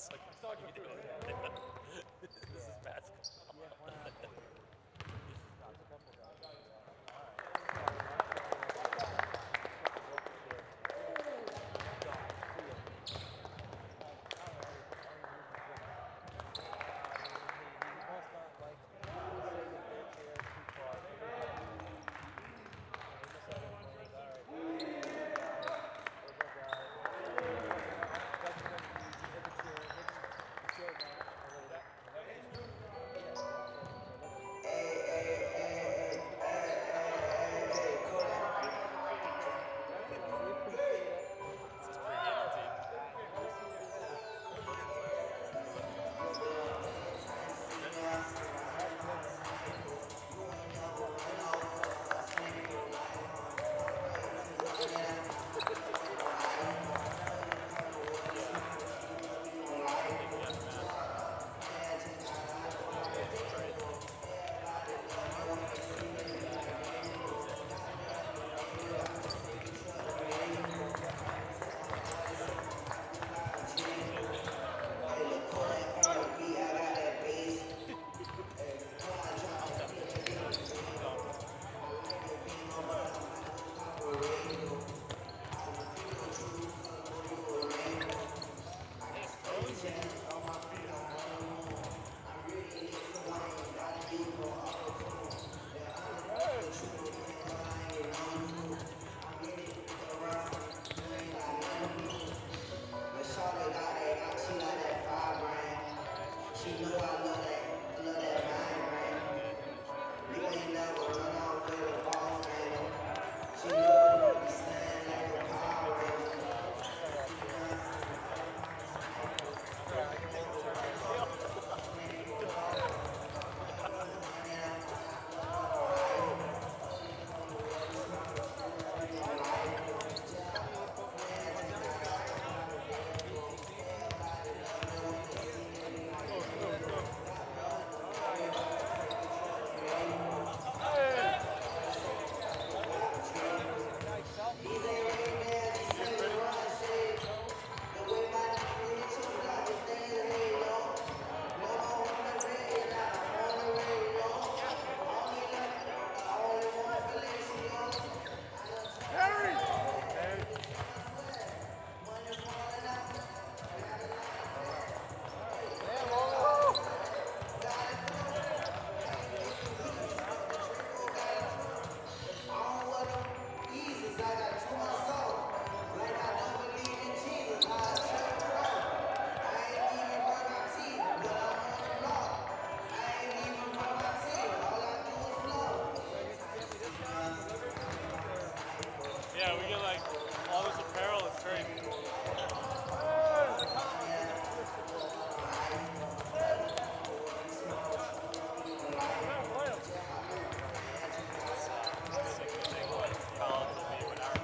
This is basketball. This is pregame routine. Big Jeff Matt. That's right. Hey, it's frozen. You guys ready? Yeah, we get like all this apparel. It's great. Sick to think what college will be when our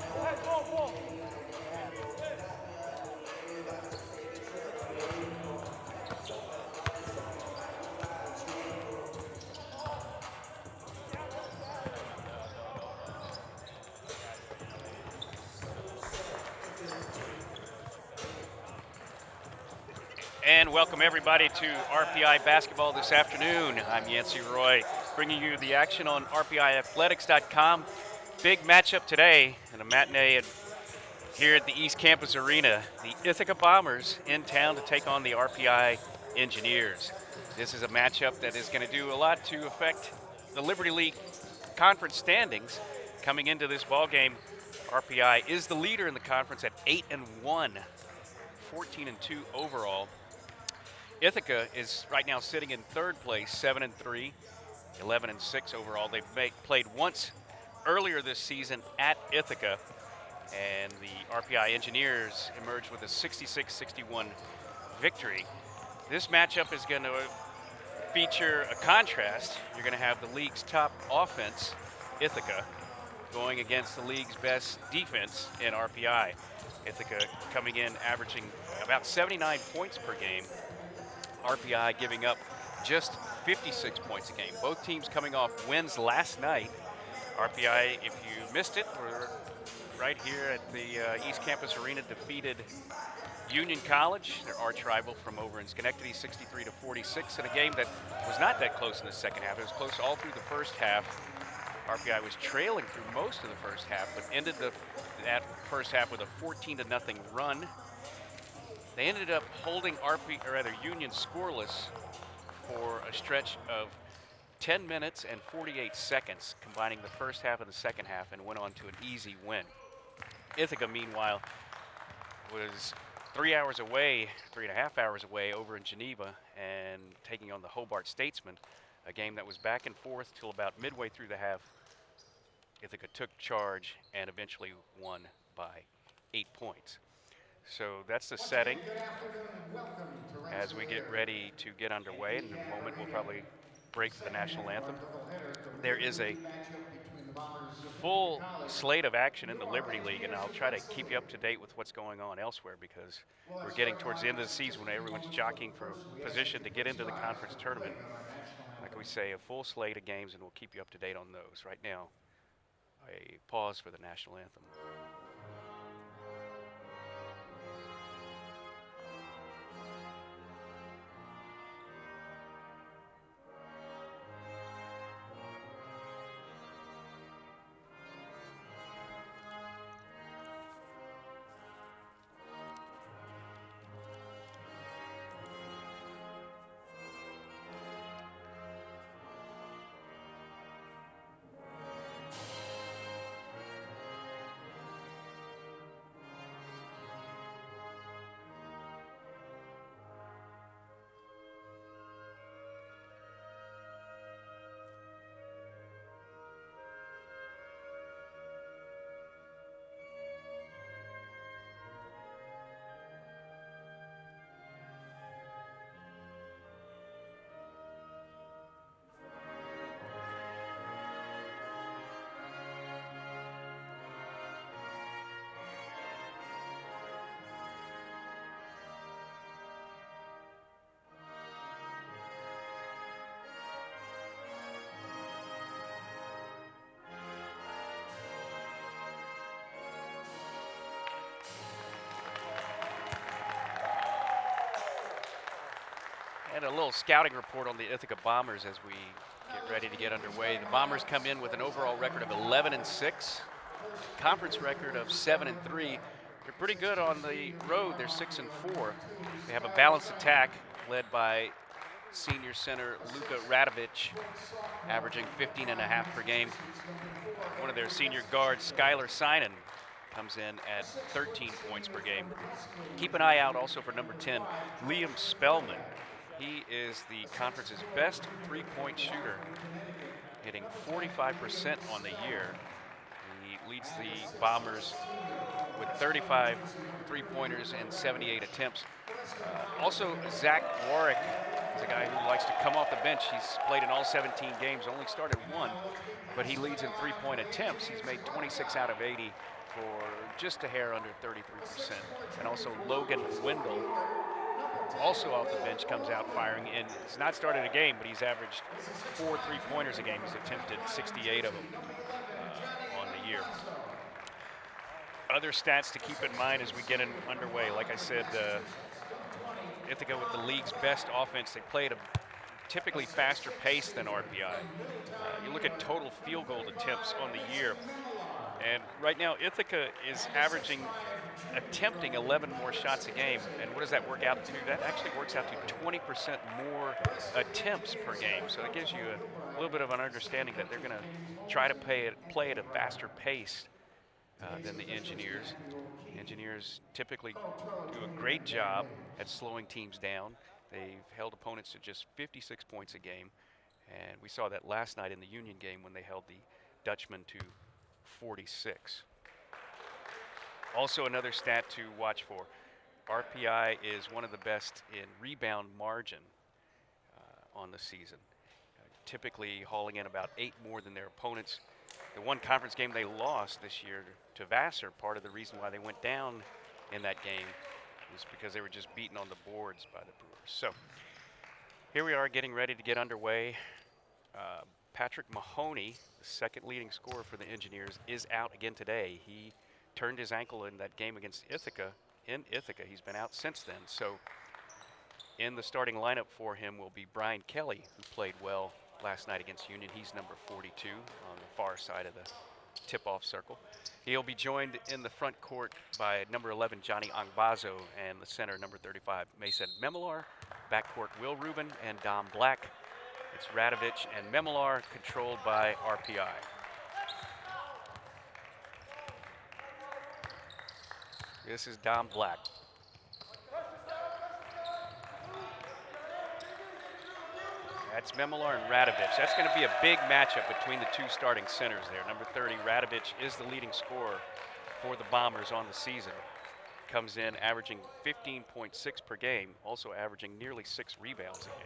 And welcome everybody to RPI Basketball this afternoon. I'm Yancey Roy, bringing you the action on RPIathletics.com. Big matchup today in a matinee here at the East Campus Arena. The Ithaca Bombers in town to take on the RPI Engineers. This is a matchup that is going to do a lot to affect the Liberty League conference standings coming into this ball game. RPI is the leader in the conference at 8-1, 14-2 overall. Ithaca is right now sitting in third place, 7-3, 11-6 overall. They've played once earlier this season at Ithaca, and the RPI Engineers emerged with a 66-61 victory. This matchup is going to feature a contrast. You're going to have the league's top offense, Ithaca, going against the league's best defense in RPI. Ithaca coming in averaging about 79 points per game. RPI giving up just 56 points a game. Both teams coming off wins last night. RPI, if you missed it, we're right here at the East Campus Arena, defeated Union College, their arch rival from over in Schenectady, 63-46 in a game that was not that close in the second half. It was close all through the first half. RPI was trailing through most of the first half, but ended that first half with a 14-0 run. They ended up holding Union scoreless for a stretch of 10 minutes and 48 seconds, combining the first half and the second half, and went on to an easy win. Ithaca, meanwhile, was 3.5 hours away over in Geneva and taking on the Hobart Statesmen, a game that was back and forth till about midway through the half. Ithaca took charge and eventually won by 8 points. So that's the setting as we get ready to get underway. In a moment, we'll probably break for the national anthem. There is a full slate of action in the Liberty League, and I'll try to keep you up to date with what's going on elsewhere because we're getting towards the end of the season when everyone's jockeying for position to get into the conference tournament. Like we say, a full slate of games, and we'll keep you up to date on those. Right now, a pause for the national anthem. And a little scouting report on the Ithaca Bombers as we get ready to get underway. The Bombers come in with an overall record of 11-6, conference record of 7-3. They're pretty good on the road. They're 6-4. They have a balanced attack led by senior center Luka Radovic, averaging 15.5 per game. One of their senior guards, Skylar Synan, comes in at 13 points per game. Keep an eye out also for number 10, Liam Spellman. He is the conference's best three-point shooter, hitting 45% on the year. He leads the Bombers with 35 three-pointers and 78 attempts. Also, Zach Warwick is a guy who likes to come off the bench. He's played in all 17 games, only started one, but he leads in three-point attempts. He's made 26 out of 80 for just a hair under 33%. And also Logan Wendell, also off the bench, comes out firing. And he's not started a game, but he's averaged 4 three-pointers a game. He's attempted 68 of them on the year. Other stats to keep in mind as we get underway. Like I said, Ithaca with the league's best offense. They play at a typically faster pace than RPI. You look at total field goal attempts on the year, and right now Ithaca is attempting 11 more shots a game. And what does that work out to? That actually works out to 20% more attempts per game. So that gives you a little bit of an understanding that they're going to try to play at a faster pace than the Engineers. Engineers typically do a great job at slowing teams down. They've held opponents to just 56 points a game, and we saw that last night in the Union game when they held the Dutchmen to 46. Also, another stat to watch for, RPI is one of the best in rebound margin on the season, typically hauling in about 8 more than their opponents. The one conference game they lost this year to Vassar, part of the reason why they went down in that game is because they were just beaten on the boards by the Brewers. So here we are getting ready to get underway. Patrick Mahoney, the second leading scorer for the Engineers, is out again today. He turned his ankle in that game against Ithaca in Ithaca. He's been out since then. So in the starting lineup for him will be Brian Kelly, who played well last night against Union. He's number 42 on the far side of the tip-off circle. He'll be joined in the front court by number 11, Johnny Angbazo, and the center, number 35, Mason Memelar. Backcourt, Will Rubin and Dom Black. It's Radovich and Memelar, controlled by RPI. This is Dom Black. That's Memelar and Radovich. That's going to be a big matchup between the two starting centers there. Number 30, Radovich, is the leading scorer for the Bombers on the season. Comes in averaging 15.6 per game, also averaging nearly 6 rebounds a game.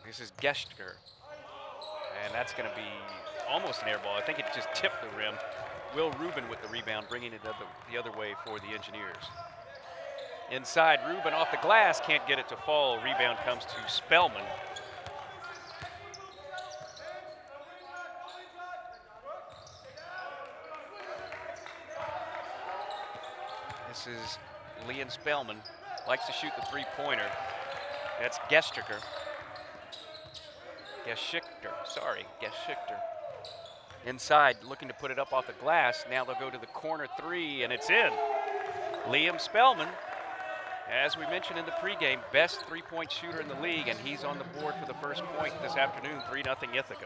This is Gestger, and that's going to be almost an air ball. I think it just tipped the rim. Will Rubin with the rebound, bringing it the other way for the Engineers. Inside, Rubin off the glass, can't get it to fall. Rebound comes to Spellman. This is Leon Spellman, likes to shoot the three-pointer. That's Geschichter. Inside, looking to put it up off the glass. Now they'll go to the corner three, and it's in. Liam Spellman, as we mentioned in the pregame, best three-point shooter in the league, and he's on the board for the first point this afternoon, 3-0 Ithaca.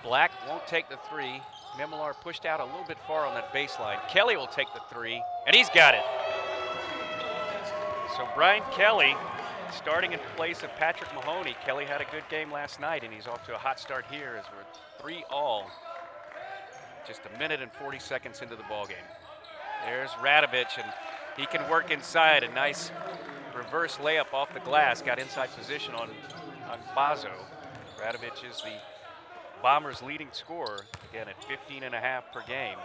Black won't take the three. Memelar pushed out a little bit far on that baseline. Kelly will take the three, and he's got it. So Brian Kelly starting in place of Patrick Mahoney. Kelly had a good game last night, and he's off to a hot start here as we're 3-all. Just a minute and 40 seconds into the ballgame. There's Radovich, and he can work inside. A nice reverse layup off the glass. Got inside position on Bazo. Radovich is the Bombers' leading scorer, again at 15.5 per game.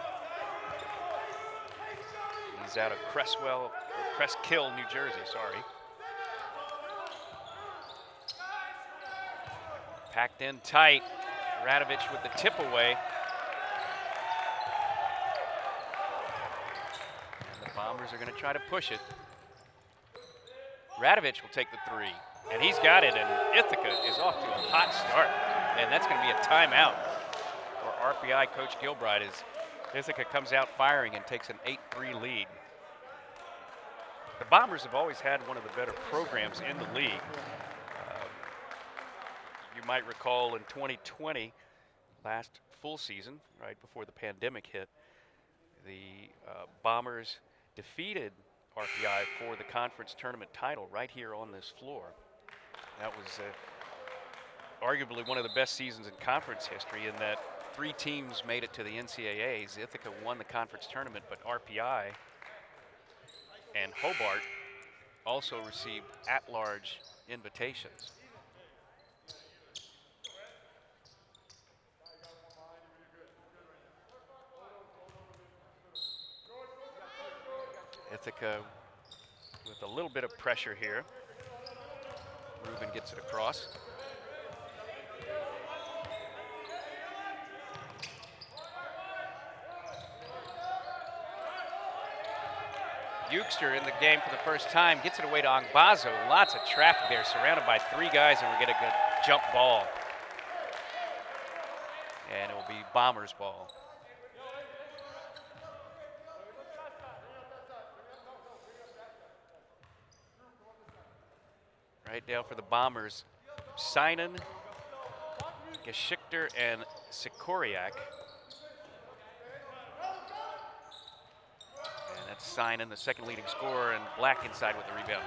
He's out of Crestkill, New Jersey, sorry. Packed in tight. Radovich with the tip away. And the Bombers are going to try to push it. Radovich will take the three, and he's got it, and Ithaca is off to a hot start. And that's going to be a timeout for RPI Coach Gilbride as Ithaca comes out firing and takes an 8-3 lead. The Bombers have always had one of the better programs in the league. You might recall in 2020, last full season, right before the pandemic hit, the Bombers defeated RPI for the conference tournament title right here on this floor. That was arguably one of the best seasons in conference history in that 3 teams made it to the NCAAs. Ithaca won the conference tournament, but RPI and Hobart also received at-large invitations. Ithaca with a little bit of pressure here. Rubin gets it across. Eugster in the game for the first time, gets it away to Angbazo. Lots of traffic there, surrounded by 3 guys, and we get a good jump ball. And it will be Bombers ball. Right now for the Bombers, Sinan, Geschichter, and Sikoriak. Sinan, the second leading scorer, and Black inside with the rebound.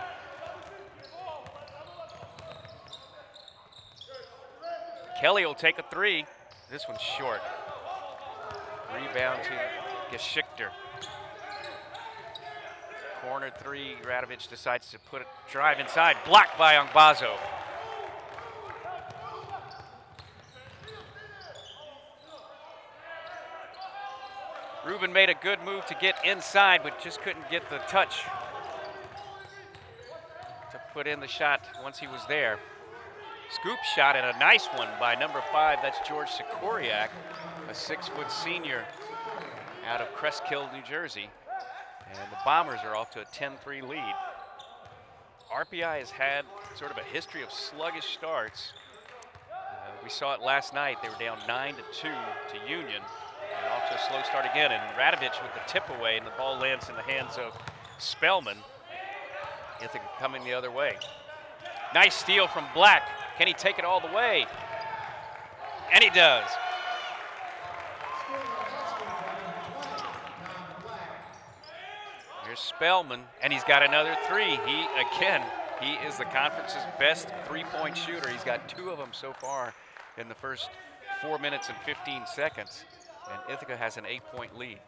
Kelly will take a three. This one's short. Rebound to Geschichter. Corner three, Radovich decides to put it, drive inside, blocked by Angbazo. Ruben made a good move to get inside, but just couldn't get the touch to put in the shot once he was there. Scoop shot and a nice one by number 5. That's George Sikoriak, a 6-foot senior out of Crestkill, New Jersey. And the Bombers are off to a 10-3 lead. RPI has had sort of a history of sluggish starts. We saw it last night. They were down 9-2 to Union. And off to a slow start again. And Radovich with the tip away, and the ball lands in the hands of Spellman. Ithaca coming the other way. Nice steal from Black. Can he take it all the way? And he does. Here's Spellman, and he's got another 3. He is the conference's best three-point shooter. He's got 2 of them so far in the first 4 minutes and 15 seconds. And Ithaca has an 8-point lead.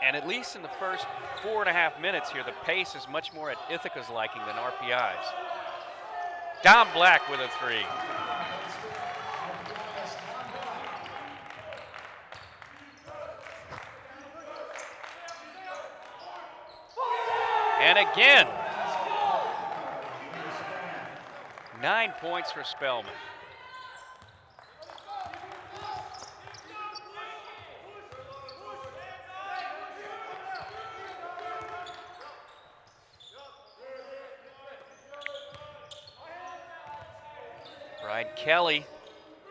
And at least in the first 4.5 minutes here, the pace is much more at Ithaca's liking than RPI's. Dom Black with a 3. And again, 9 points for Spellman. Brian Kelly,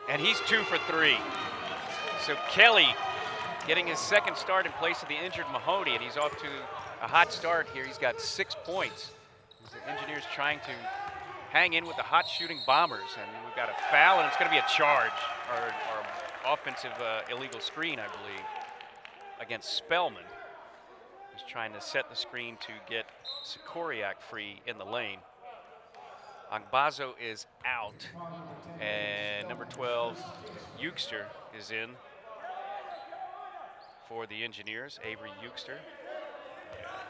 and he's 2 for 3. So Kelly getting his second start in place of the injured Mahoney, and he's off to a hot start here. He's got 6 points. The Engineers trying to hang in with the hot shooting Bombers, and we've got a foul, and it's going to be a charge, or offensive illegal screen, I believe, against Spellman. He's trying to set the screen to get Sikoriak free in the lane. Angbazo is out, and number 12, Euchster, is in for the Engineers. Avery Euchster,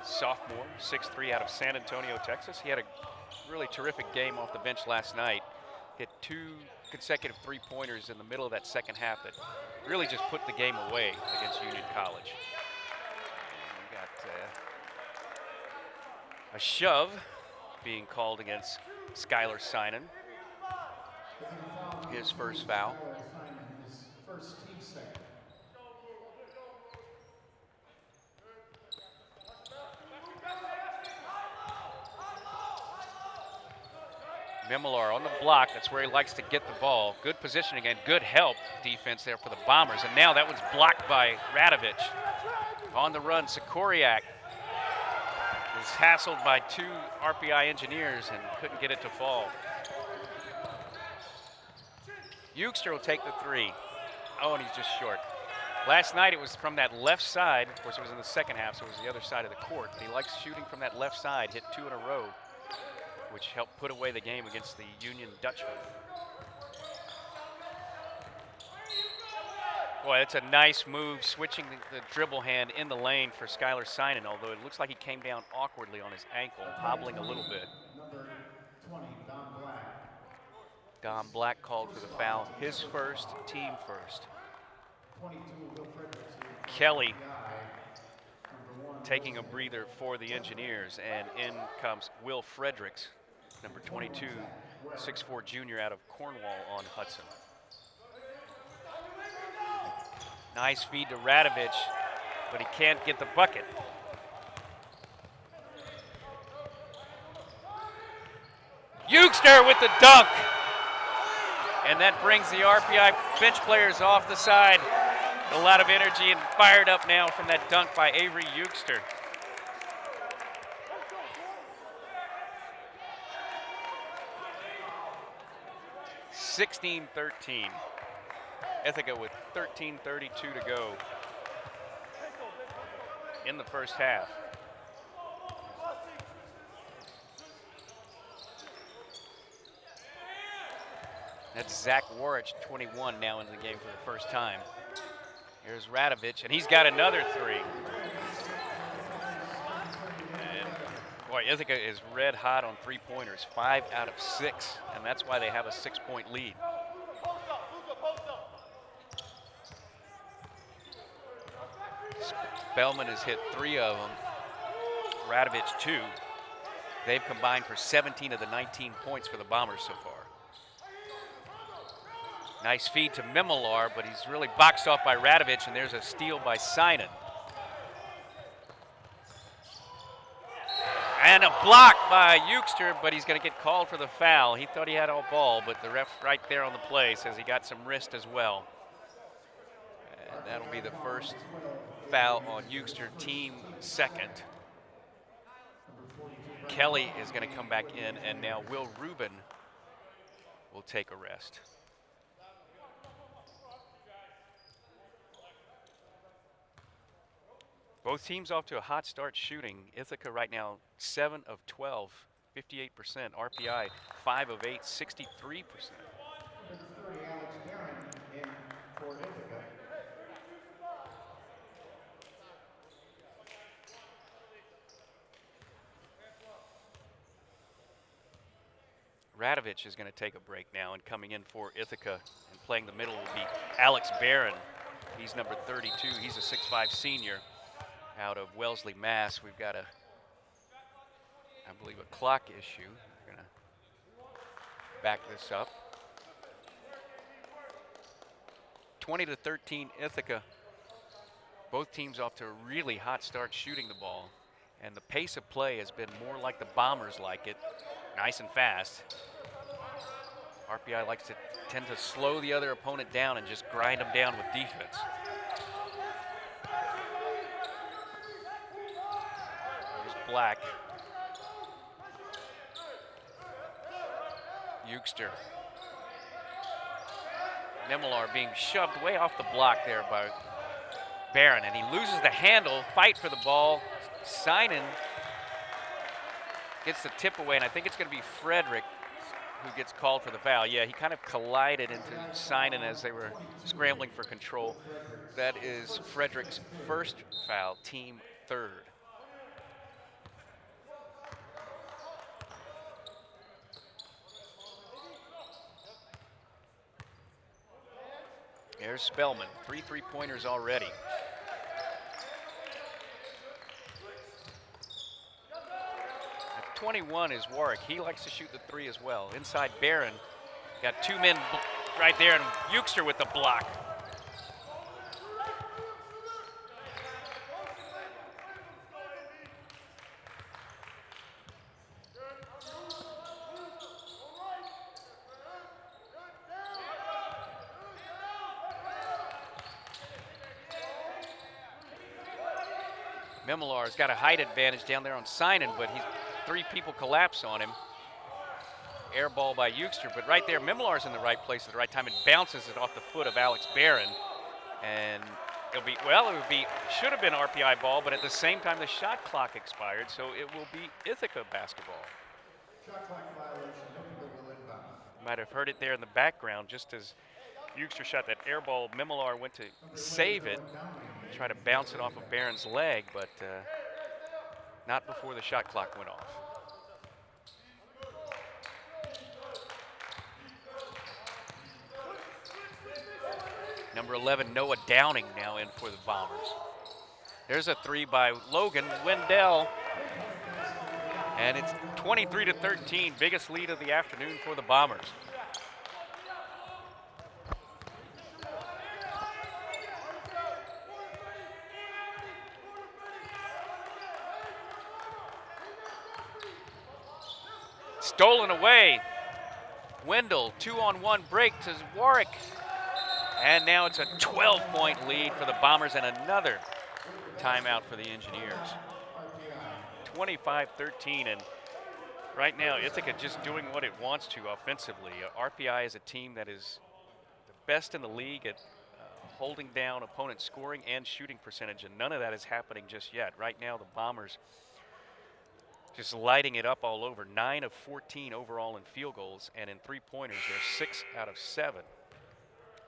sophomore, 6'3", out of San Antonio, Texas. He had a really terrific game off the bench last night. Hit 2 consecutive three-pointers in the middle of that second half that really just put the game away against Union College. And we got a shove being called against Skylar Synan. His first foul. Mimilar on the block. That's where he likes to get the ball. Good positioning and good help defense there for the Bombers. And now that one's blocked by Radovich. On the run, Sikoriak is hassled by 2 RPI Engineers and couldn't get it to fall. Euchster will take the 3. Oh, and he's just short. Last night it was from that left side. Of course, it was in the second half, so it was the other side of the court. He likes shooting from that left side, hit 2 in a row, which helped put away the game against the Union Dutchman. Boy, that's a nice move, switching the dribble hand in the lane for Skylar Synan, although it looks like he came down awkwardly on his ankle, hobbling a little bit. Number 20, Dom Black. Dom Black called for the foul, his first, team first. 22, Will Fredericks. Kelly taking a breather for the Engineers, and in comes Will Fredericks, number 22, 6'4" junior out of Cornwall on Hudson. Nice feed to Radovich, but he can't get the bucket. Euchster with the dunk. And that brings the RPI bench players off the side. A lot of energy and fired up now from that dunk by Avery Euchster. (16-13). Ithaca with 13:32 to go in the first half. That's Zach Warich, 21, now in the game for the first time. Here's Radovich, and he's got another 3. And Boy, Ithaca is red hot on three-pointers, 5 out of 6, and that's why they have a 6-point lead. Spellman has hit 3 of them, Radovich 2. They've combined for 17 of the 19 points for the Bombers so far. Nice feed to Mimilar, but he's really boxed off by Radovich, and there's a steal by Synan. And a block by Euchster, but he's going to get called for the foul. He thought he had all ball, but the ref right there on the play says he got some wrist as well. And that'll be the first foul on Euchster, team second. Kelly is going to come back in, and now Will Rubin will take a rest. Both teams off to a hot start shooting. Ithaca right now 7 of 12, 58%. RPI 5 of 8, 63%. Number 30, Alex Barron in for Ithaca. Radovich is going to take a break now, and coming in for Ithaca and playing the middle will be Alex Barron. He's number 32. He's a 6'5" senior out of Wellesley, Mass. We've got I believe, a clock issue. We're going to back this up. 20-13 Ithaca. Both teams off to a really hot start shooting the ball, and the pace of play has been more like the Bombers like it, nice and fast. RPI likes to tend to slow the other opponent down and just grind them down with defense. There's Black. Euchster. Mimilar being shoved way off the block there by Barron, and he loses the handle. Fight for the ball. Synan gets the tip away, and I think it's going to be Frederick who gets called for the foul. Yeah, he kind of collided into Synan as they were scrambling for control. That is Frederick's first foul, team third. There's Spellman, 3 3-pointers already. At 21 is Warwick. He likes to shoot the 3 as well. Inside Barron, got 2 men right there, and Euchster with the block. Mimilar's got a height advantage down there on Synan, but 3 people collapse on him. Air ball by Euchster, but right there, Mimilar's in the right place at the right time and bounces it off the foot of Alex Barron. And it'll be, well, it would be, should have been RPI ball, but at the same time, the shot clock expired, so it will be Ithaca basketball. Shot clock violation, Ithaca will inbound. You might have heard it there in the background, just as Euchster shot that air ball. Mimilar went to save it, try to bounce it off of Barron's leg, but not before the shot clock went off. Number 11, Noah Downing, now in for the Bombers. There's a 3 by Logan Wendell, and it's 23-13, biggest lead of the afternoon for the Bombers. Stolen away. Wendell, 2-on-1 break to Warwick. And now it's a 12-point lead for the Bombers and another timeout for the Engineers. 25-13, and right now Ithaca just doing what it wants to offensively. RPI is a team that is the best in the league at holding down opponent scoring and shooting percentage, and none of that is happening just yet. Right now the Bombers just lighting it up all over. 9 of 14 overall in field goals, and in 3-pointers, they're 6 out of 7.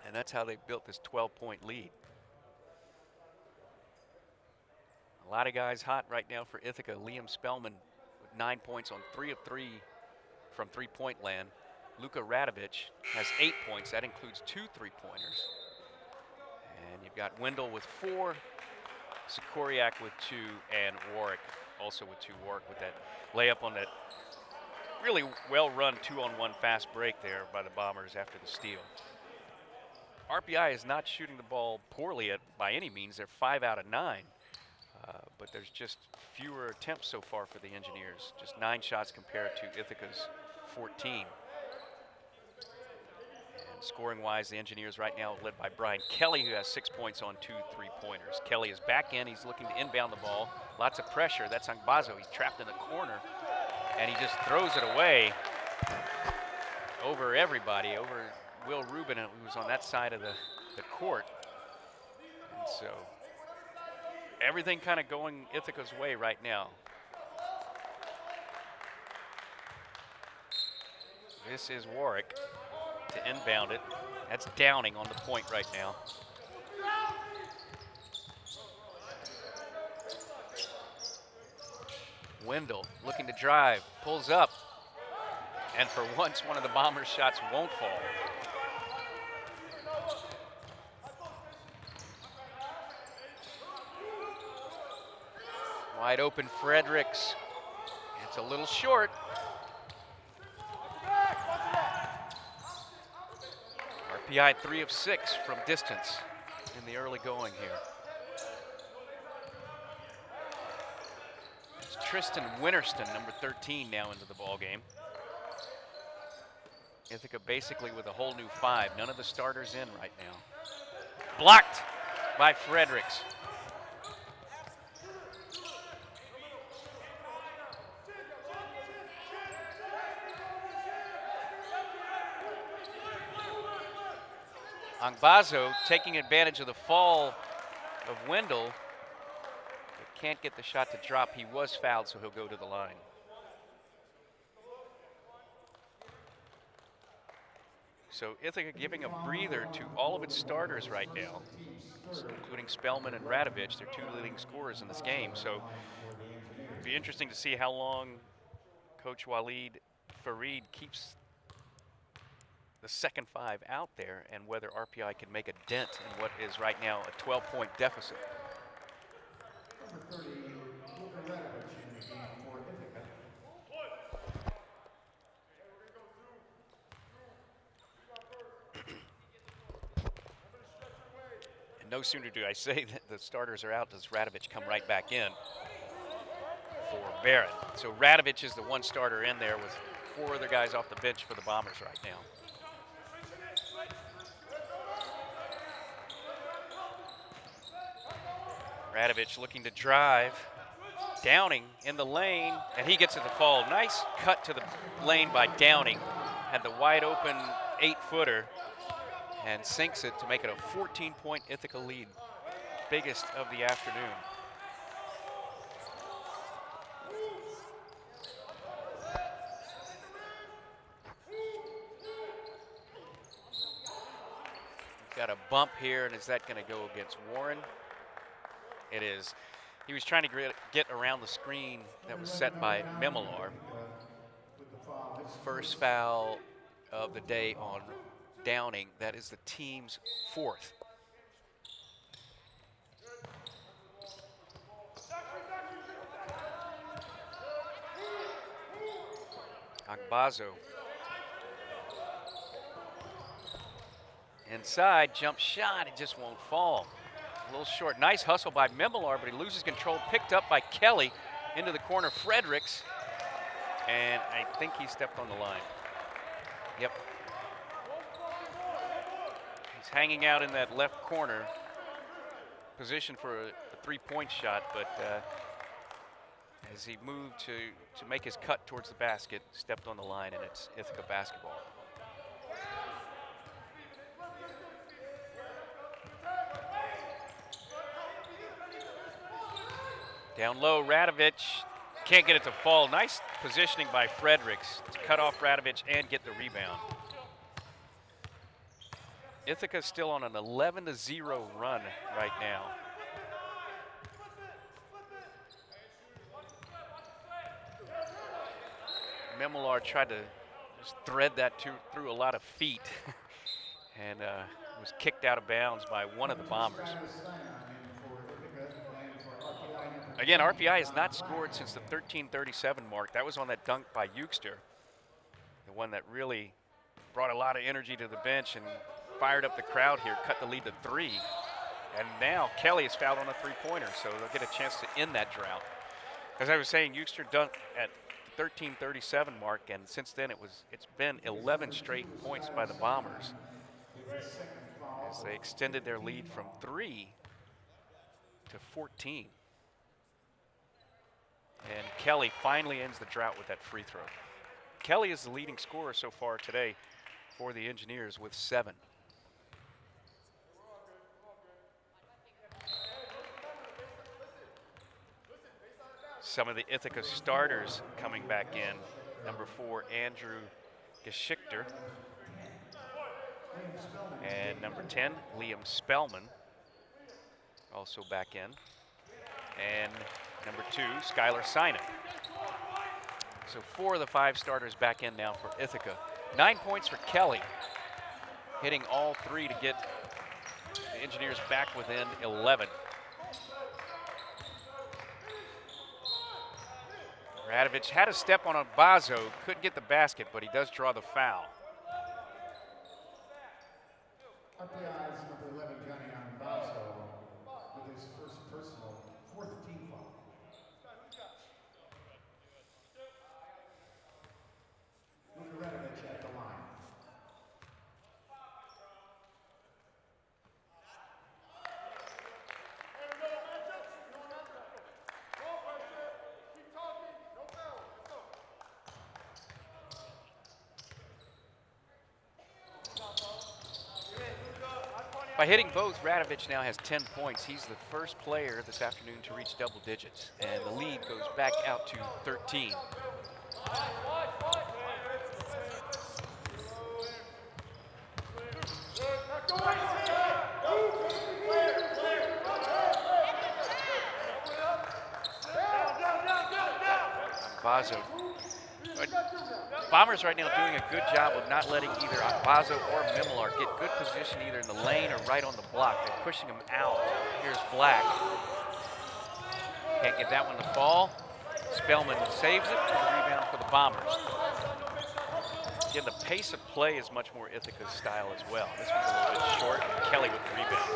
And that's how they built this 12-point lead. A lot of guys hot right now for Ithaca. Liam Spellman with 9 points on 3 of 3 from three-point land. Luka Radovic has 8 points. That includes 2 3-pointers. And you've got Wendell with 4, Sikoriak with 2, and Warwick also with 2. Warwick with that layup on that really well-run 2-on-1 fast break there by the Bombers after the steal. RPI is not shooting the ball poorly by any means. They're 5 out of 9. But there's just fewer attempts so far for the Engineers. Just 9 shots compared to Ithaca's 14. And scoring-wise, the Engineers right now led by Brian Kelly, who has 6 points on 2 3-pointers. Kelly is back in. He's looking to inbound the ball. Lots of pressure. That's Angbazo. He's trapped in the corner, and he just throws it away over everybody, over Will Rubin, who was on that side of the court. And so everything kind of going Ithaca's way right now. This is Warwick to inbound it. That's Downing on the point right now. Wendell looking to drive, pulls up, and for once one of the Bombers' shots won't fall. Wide open Fredericks. It's a little short. RPI 3 of 6 from distance in the early going here. It's Tristan Winterston, number 13, now into the ball game. Ithaca basically with a whole new 5. None of the starters in right now. Blocked by Fredericks. Angbazo taking advantage of the fall of Wendell, but can't get the shot to drop. He was fouled, so he'll go to the line. So Ithaca giving a breather to all of its starters right now, so including Spellman and Radovic, their 2 leading scorers in this game. So it'll be interesting to see how long Coach Waleed Farid keeps the second 5 out there, and whether RPI can make a dent in what is right now a 12-point deficit. Number 30, Luka Radovic in the game for Ithaca. And no sooner do I say that the starters are out, does Radovic come right back in for Barron. So Radovic is the 1 starter in there with 4 other guys off the bench for the Bombers right now. Radovic looking to drive. Downing in the lane, and he gets it to fall. Nice cut to the lane by Downing. Had the wide open 8-footer and sinks it to make it a 14-point Ithaca lead. Biggest of the afternoon. Got a bump here, and is that going to go against Warren? It is. He was trying to get around the screen that was set by Memilar. First foul of the day on Downing. That is the team's 4th. Angbazo. Inside, jump shot, it just won't fall. A little short. Nice hustle by Memilar, but he loses control. Picked up by Kelly into the corner. Fredericks, and I think he stepped on the line. Yep. He's hanging out in that left corner, position for a 3-point shot, but as he moved to make his cut towards the basket, stepped on the line, and it's Ithaca basketball. Down low, Radovic can't get it to fall. Nice positioning by Fredericks to cut off Radovic and get the rebound. Ithaca still on an 11-0 run right now. Mimillard tried to just thread that through a lot of feet and was kicked out of bounds by one of the Bombers. Again, RPI has not scored since the 13:37 mark. That was on that dunk by Eugster, the one that really brought a lot of energy to the bench and fired up the crowd here, cut the lead to 3. And now Kelly is fouled on a three-pointer, so they'll get a chance to end that drought. As I was saying, Eugster dunked at the 13:37 mark, and since then it's been 11 straight points by the Bombers as they extended their lead from 3 to 14. And Kelly finally ends the drought with that free throw. Kelly is the leading scorer so far today for the Engineers with 7. Some of the Ithaca starters coming back in. Number 4, Andrew Geschichter. And number 10, Liam Spellman, also back in. And number 2, Skylar Synan. So 4 of the 5 starters back in now for Ithaca. 9 points for Kelly, hitting all 3 to get the Engineers back within 11. Radovich had a step on Bazo, couldn't get the basket, but he does draw the foul. RPI's number 11, Johnny Bazo, with his first personal 4th team foul. Luka Radovich at the line. By hitting both, Radovich now has 10 points. He's the first player this afternoon to reach double digits, and the lead goes back out to 13. Bazo. Bombers right now doing a good job of not letting either Bazo or Mimillard get good position either in the lane or right on the block. They're pushing them out. Here's Black. Can't get that one to fall. Spellman saves it for the rebound for the Bombers. Again, the pace of play is much more Ithaca's style as well. This one's a little bit short. Kelly with the rebound.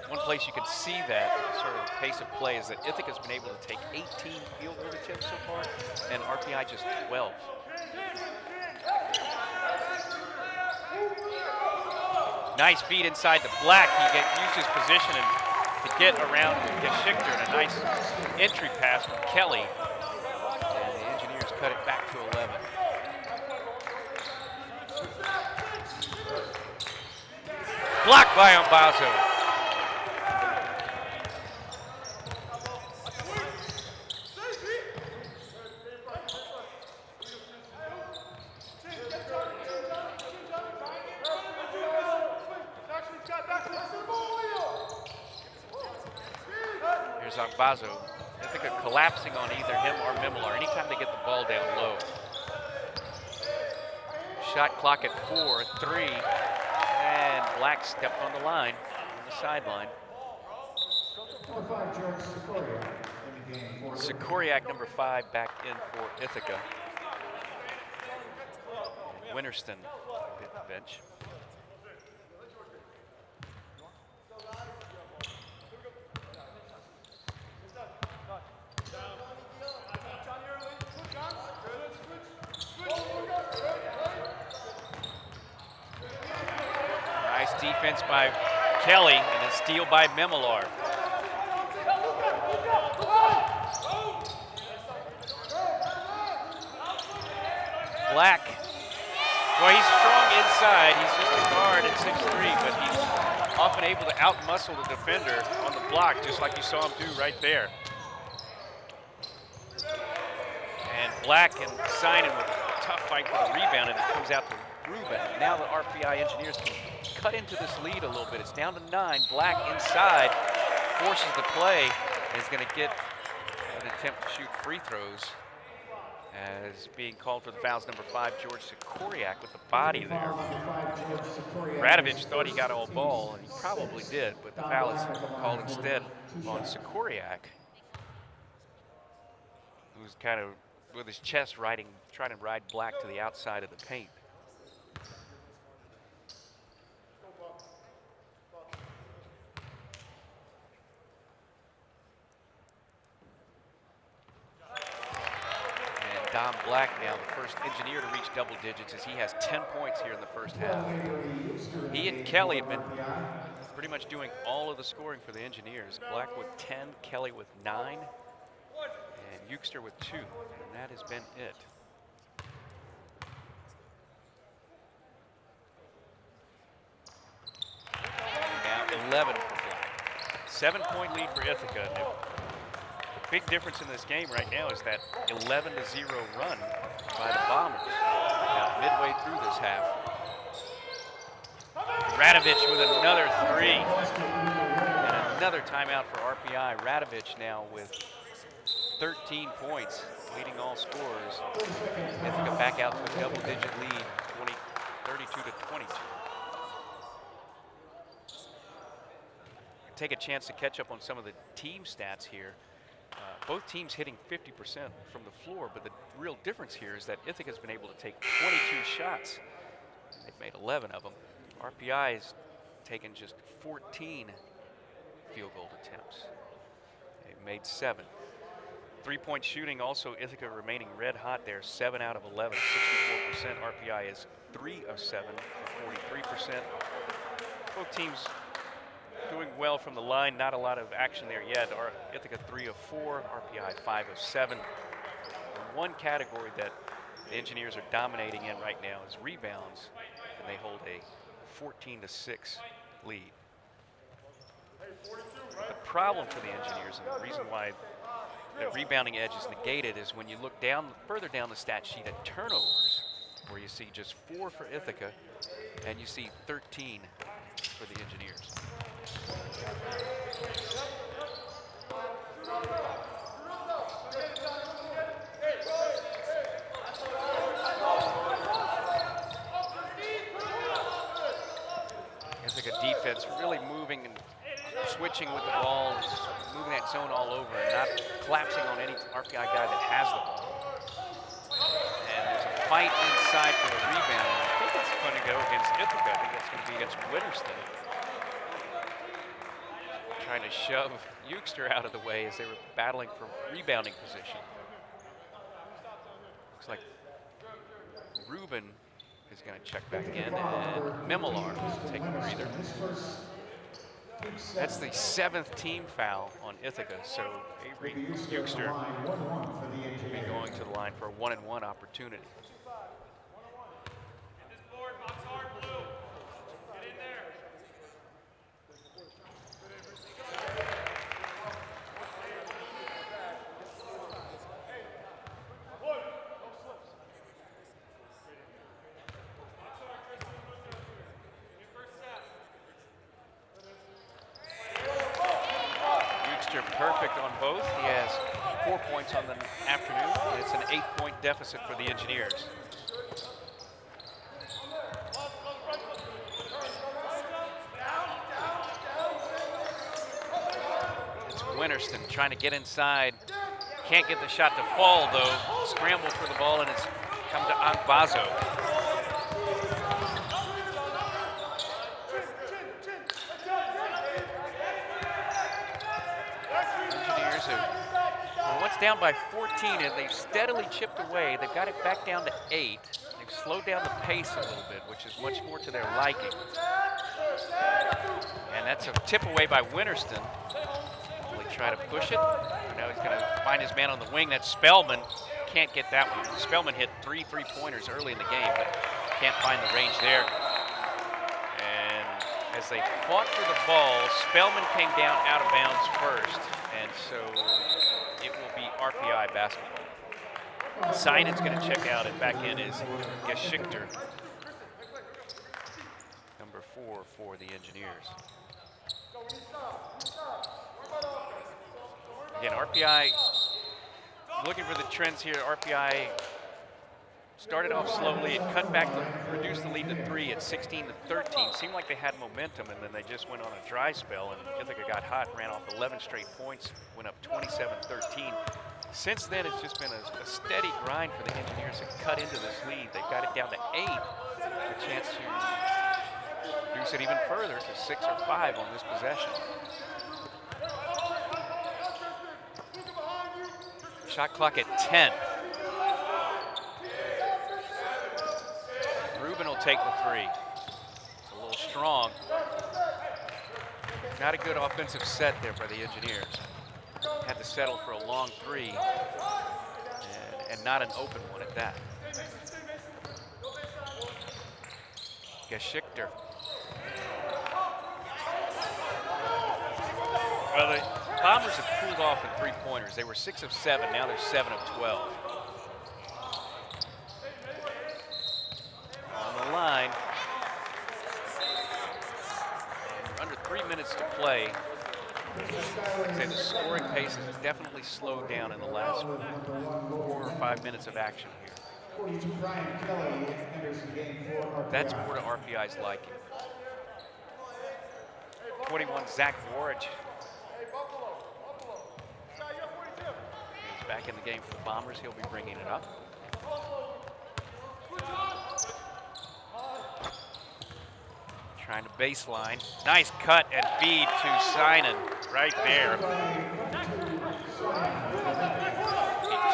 One place you can see that sort of pace of play is that Ithaca's been able to take 18 field goal attempts so far, and RPI just 12. Nice feed inside to Black. He used his position to get around Geschichter, and a nice entry pass from Kelly. And the Engineers cut it back to 11. Blocked by Bazo. Here's Bazo. Ithaca collapsing on either him or Mimillard anytime they get the ball down low. Shot clock at 4, 3, and Black stepped on the line, on the sideline. 4-5, George Sikoriak in the game. Sikoriak, number 5, back in for Ithaca. And Winterston at the bench. Nice defense by Kelly and a steal by Mimillard. Black, boy, he's strong inside. He's just a guard at 6'3", but he's often able to outmuscle the defender on the block, just like you saw him do right there. And Black and Synan with a tough fight for the rebound, and it comes out to Ruben. Now the RPI Engineers can cut into this lead a little bit. It's down to 9. Black inside, forces the play, and is going to get an attempt to shoot free throws as being called for the fouls. Number 5, George Sikoriak with the body there. Radovich thought he got all ball, and he probably did, but the foul is called instead on Sikoriak, who's kind of with his chest trying to ride Black to the outside of the paint. Dom Black now the first engineer to reach double digits as he has 10 points here in the first half. He and Kelly have been pretty much doing all of the scoring for the engineers. Black with 10, Kelly with 9, and Euchster with 2, and that has been it. And now 11 for Black. 7-point lead for Ithaca. Big difference in this game right now is that 11-0 run by the Bombers about midway through this half. Radovich with another 3 and another timeout for RPI. Radovich now with 13 points, leading all scorers. Ithaca back out to a double-digit lead, 32-22. Take a chance to catch up on some of the team stats here. Both teams hitting 50% from the floor, but the real difference here is that Ithaca's been able to take 22 shots. They've made 11 of them. RPI has taken just 14 field goal attempts. They've made 7. 3-point shooting also, Ithaca remaining red hot there, 7 out of 11, 64%. RPI is 3 of 7 for 43%. Both teams doing well from the line, not a lot of action there yet. Ithaca 3 of 4, RPI 5 of 7. And one category that the engineers are dominating in right now is rebounds, and they hold a 14-6 lead. The problem for the engineers, and the reason why the rebounding edge is negated, is when you look down further down the stat sheet at turnovers, where you see just 4 for Ithaca, and you see 13 for the engineers. Ithaca defense really moving and switching with the ball, moving that zone all over and not collapsing on any RPI guy that has the ball. And there's a fight inside for the rebound. I think it's going to go against Ithaca. I think it's going to be against Witterston. Trying to shove Euchster out of the way as they were battling for rebounding position. Looks like Rubin is going to check back in, and Mimilar will take a breather. That's the 7th team foul on Ithaca, so Avery Euchster will be going to the line for a 1-and-1 opportunity. Perfect on both. He has 4 points on the afternoon, and it's an 8-point deficit for the engineers. It's Winterston trying to get inside. Can't get the shot to fall, though. Scramble for the ball, and it's come to Angbazo. Once down by 14, and they've steadily chipped away. They've got it back down to 8. They've slowed down the pace a little bit, which is much more to their liking. And that's a tip away by Winterston. Will he try to push it? Now he's going to find his man on the wing. That's Spellman. Can't get that one. Spellman hit 3 3-pointers early in the game, but can't find the range there. And as they fought for the ball, Spellman came down out of bounds first, and so it will be RPI basketball. Sinan's going to check out, and back in is Geschichter, number 4 for the engineers. Again, RPI looking for the trends here. RPI started off slowly. It cut back to reduce the lead to 3 at 16-13. Seemed like they had momentum, and then they just went on a dry spell, and Ithaca got hot, ran off 11 straight points, went up 27-13. Since then, it's just been a steady grind for the Engineers to cut into this lead. They've got it down to 8, a chance to reduce it even further to 6 or 5 on this possession. Shot clock at 10. Rubin will take the 3. It's a little strong. Not a good offensive set there by the Engineers. Had to settle for a long 3 and not an open one at that. Geschichter. Well, the Bombers have cooled off in 3-pointers. They were 6 of 7, now they're 7 of 12. On the line, under 3 minutes to play. I'd say the scoring pace has definitely slowed down in the last 4 or 5 minutes of action here. That's more to RPI's liking. 21, Zach Warich. He's back in the game for the Bombers. He'll be bringing it up. Trying to baseline. Nice cut and feed to Synan right there. A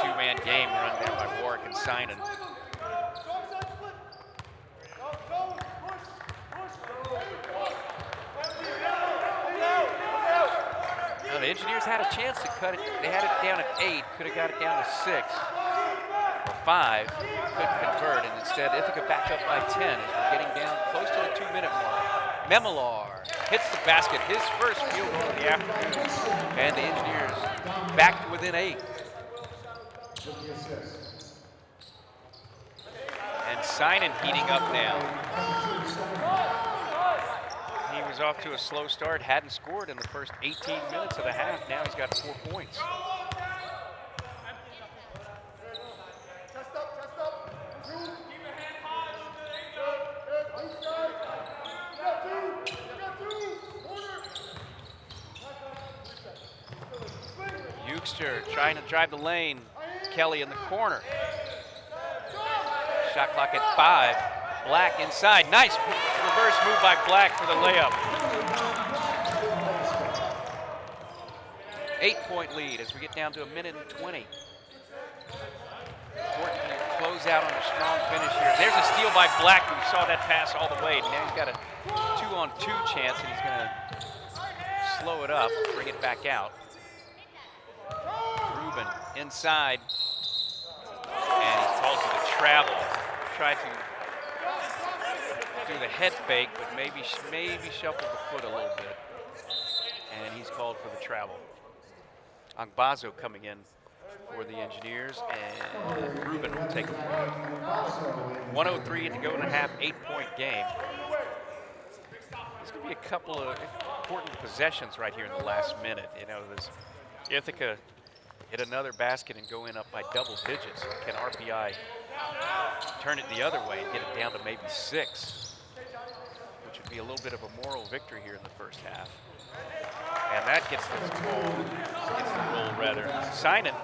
2-man game run there by Warwick and Synan. Now the Engineers had a chance to cut it. They had it down at 8, could have got it down to 6 or 5, couldn't convert, and instead Ithaca back up by 10 as we're getting down close to the 2-minute mark. Memilar hits the basket, his first field goal of the afternoon, and the Engineers back to within 8. And Synan heating up now. He was off to a slow start, hadn't scored in the first 18 minutes of the half. Now he's got 4 points. Euchster trying to drive the lane. Kelly in the corner. Shot clock at 5. Black inside. Nice reverse move by Black for the layup. 8-point lead as we get down to 1:20. Important to close out on a strong finish here. There's a steal by Black. We saw that pass all the way. Now he's got a 2-on-2 chance, and he's going to slow it up, bring it back out. Rubin inside, and he's called for the travel. Tried to do the head fake, but maybe shuffled the foot a little bit, and he's called for the travel. Angbazo coming in for the Engineers, and Rubin will take it. 1:03 to go in a half, 8-point game. There's going to be a couple of important possessions right here in the last minute. You know, this Ithaca hit another basket and go in up by double digits. Can RPI turn it the other way and get it down to maybe 6, which would be a little bit of a moral victory here in the first half. And that gets the roll rather. Synan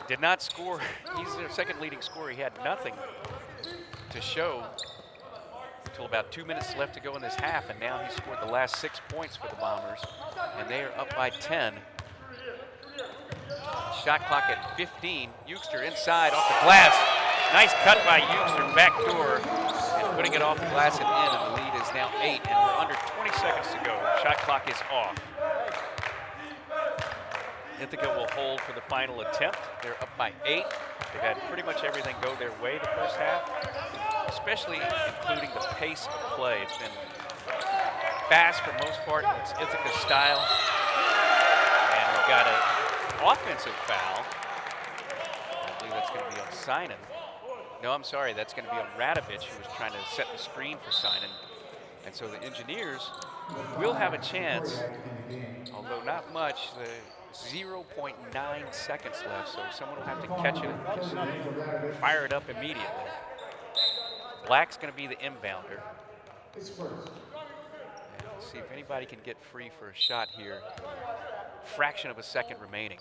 did not score. He's their second leading scorer. He had nothing to show until about 2 minutes left to go in this half, and now he scored the last 6 points for the Bombers, and they are up by 10. Shot clock at 15. Euchster inside off the glass. Nice cut by Euchster, backdoor, and putting it off the glass and in, and the lead is now 8, and we're under 20 seconds to go. Shot clock is off. Ithaca will hold for the final attempt. They're up by 8. They've had pretty much everything go their way the first half, especially including the pace of play. It's been fast for most part. It's Ithaca's style. And we've got an offensive foul. I believe that's going to be on Synan. No, I'm sorry, that's going to be on Radovich, who was trying to set the screen for Synan. And so the Engineers will have a chance, although not much. 0.9 seconds left, so someone will have to catch it and just fire it up immediately. Black's going to be the inbounder. It's first. And we'll see if anybody can get free for a shot here. Fraction of a second remaining.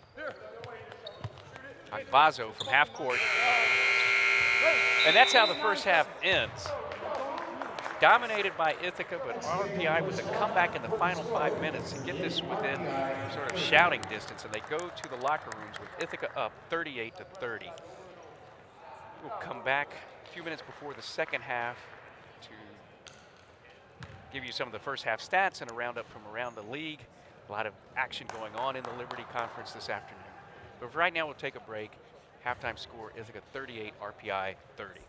Agbazo from half court. And that's how the first half ends. Dominated by Ithaca, but RPI with a comeback in the final 5 minutes to get this within sort of shouting distance, and they go to the locker rooms with Ithaca up 38-30. We'll come back a few minutes before the second half to give you some of the first half stats and a roundup from around the league. A lot of action going on in the Liberty Conference this afternoon. But for right now, we'll take a break. Halftime score, Ithaca 38, RPI 30.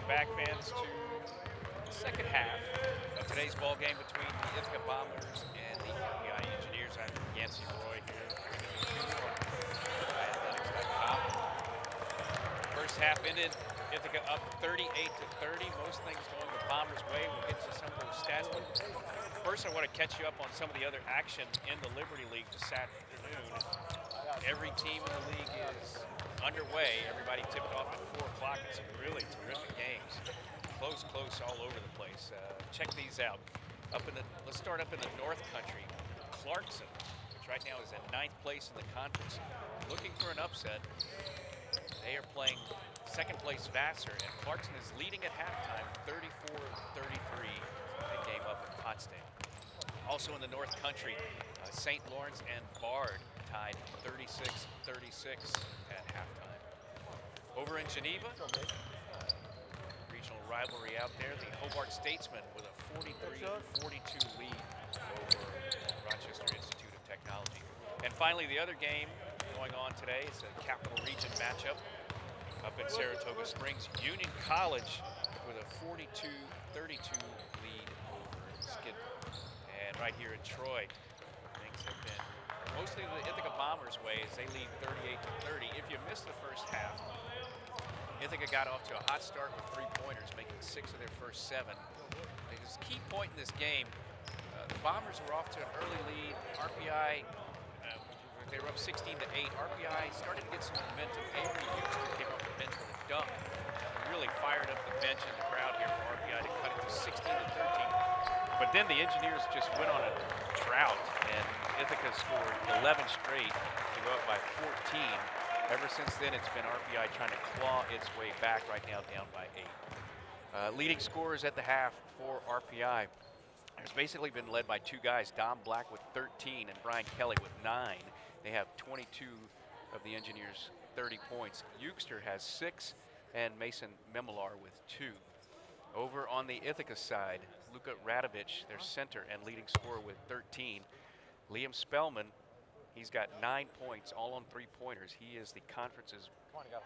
Welcome back, fans, to the second half of today's ball game between the Ithaca Bombers and the RPI Engineers. I'm Yancey Roy here on Athletics.com. First half ended, Ithaca up 38-30. Most things going the Bombers' way. We'll get to some of those stats, but first I want to catch you up on some of the other action in the Liberty League this afternoon. Every team in the league is underway. Everybody tipped off at 4 o'clock. It's some really terrific games. Close all over the place. Check these out. Let's start up in the North Country. Clarkson, which right now is in 9th place in the conference, looking for an upset. They are playing second place Vassar, and Clarkson is leading at halftime, 34-33. They game up in Potsdam. Also in the North Country, St. Lawrence and Bard tied 36-36 at halftime. Over in Geneva, regional rivalry out there, the Hobart Statesmen with a 43-42 lead over Rochester Institute of Technology. And finally, the other game going on today is a Capital Region matchup up in Saratoga Springs. Union College with a 42-32 lead over Skidmore. And right here in Troy, things have been mostly the Ithaca Bombers' way as they lead 38-30. If you missed the first half, Ithaca got off to a hot start with 3-pointers, making 6 of their first 7. This key point in this game, the Bombers were off to an early lead. RPI, they were up 16-8. RPI started to get some momentum. Avery Euster came off the bench with a dunk. Really fired up the bench and the crowd here for RPI to cut it to 16-13. But then the Engineers just went on a drought, and Ithaca scored 11 straight to go up by 14. Ever since then, it's been RPI trying to claw its way back, right now down by 8. Leading scorers at the half for RPI. It's basically been led by 2 guys, Dom Black with 13 and Brian Kelly with 9. They have 22 of the Engineers' 30 points. Euster has 6 and Mason Memilar with 2. Over on the Ithaca side, Luka Radovich, their center and leading scorer with 13. Liam Spellman, he's got 9 points, all on 3-pointers. He is the conference's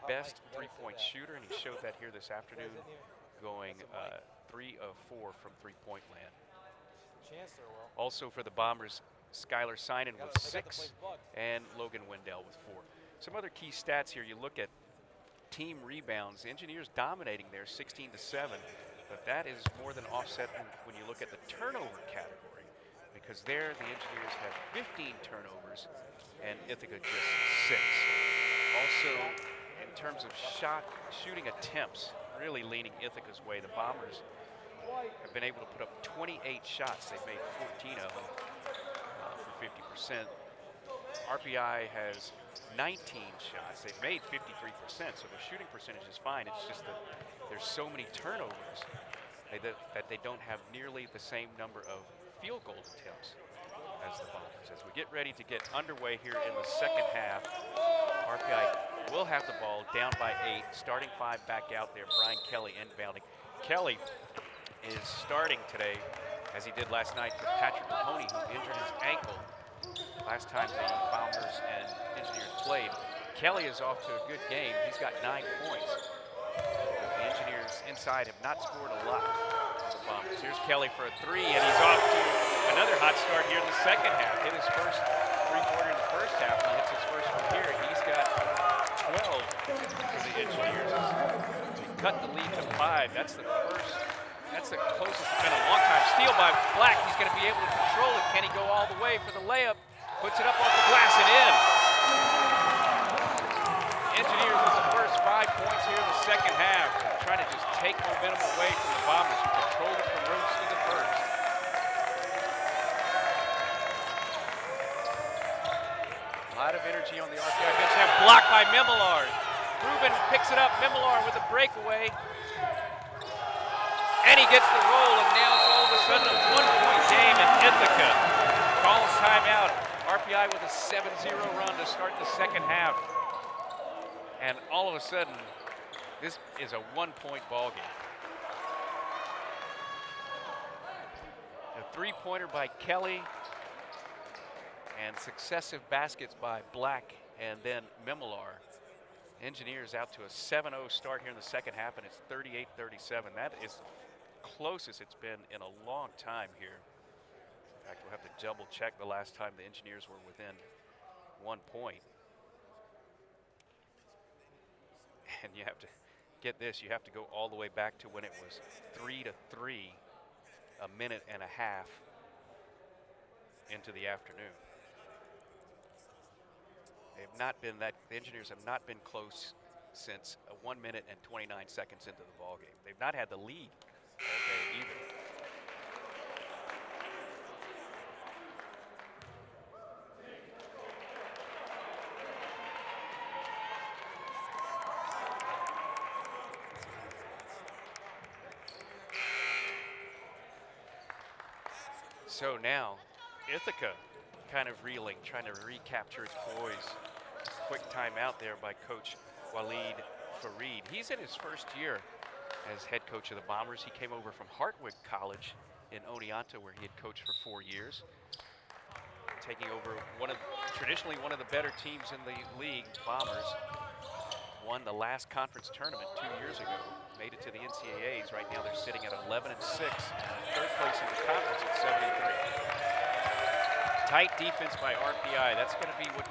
best 3-point shooter, and he showed that here this afternoon, going 3 of 4 from 3-point land. Also for the Bombers, Skylar Synan with 6 and Logan Wendell with 4. Some other key stats here. You look at team rebounds. Engineers dominating there, 16-7, but that is more than offset when you look at the turnover category, because there the Engineers have 15 turnovers and Ithaca just 6. Also, in terms of shooting attempts, really leaning Ithaca's way. The Bombers have been able to put up 28 shots. They've made 14 of them for 50%. RPI has 19 shots. They've made 53%, so their shooting percentage is fine. It's just that there's so many turnovers that they don't have nearly the same number of field goal attempts as the Bombers. As we get ready to get underway here in the second half, RPI will have the ball down by 8. Starting 5 back out there. Brian Kelly inbounding. Kelly is starting today, as he did last night, for Patrick Mahoney, who injured his ankle last time the Bombers and Engineers played. Kelly is off to a good game. He's got 9 points. The Engineers inside have not scored a lot for the Bombers. Here's Kelly for a 3, and he's off to another hot start here in the second half. Hit his first 3-pointer in the first half, and he hits his first one here. He's got 12 for the Engineers. He cut the lead to 5. That's the closest it's been a long time. Steal by Black. He's going to be able to control it. Can he go all the way for the layup? Puts it up off the glass and in. Engineers with the first 5 points here in the second half, trying to just take momentum away from the Bombers, who controlled it from most of the first. A lot of energy on the RPI bench now. Blocked by Memilar. Rubin picks it up. Memilar with a breakaway. And he gets the roll, and now it's all of a sudden a 1-point game in Ithaca. Calls timeout. RPI with a 7-0 run to start the second half. And all of a sudden, this is a 1-point ball game. A 3-pointer by Kelly, and successive baskets by Black and then Memilar Engineers out to a 7-0 start here in the second half, and it's 38-37. That is the closest it's been in a long time here. In fact, we'll have to double check the last time the Engineers were within 1 point. And you have to get this, you have to go all the way back to when it was 3-3, a minute and a half into the afternoon. They've not been that, the Engineers have not been close since 1 minute and 29 seconds into the ball game. They've not had the lead all day either. So now, Ithaca kind of reeling, trying to recapture its poise. Quick timeout there by Coach Waleed Fareed. He's in his first year as head coach of the Bombers. He came over from Hartwick College in Oneonta, where he had coached for 4 years. Taking over traditionally one of the better teams in the league, Bombers. Won the last conference tournament 2 years ago. Made it to the NCAAs. Right now they're sitting at 11-6. Third place in the conference at 73. Tight defense by RPI. That's going to be what's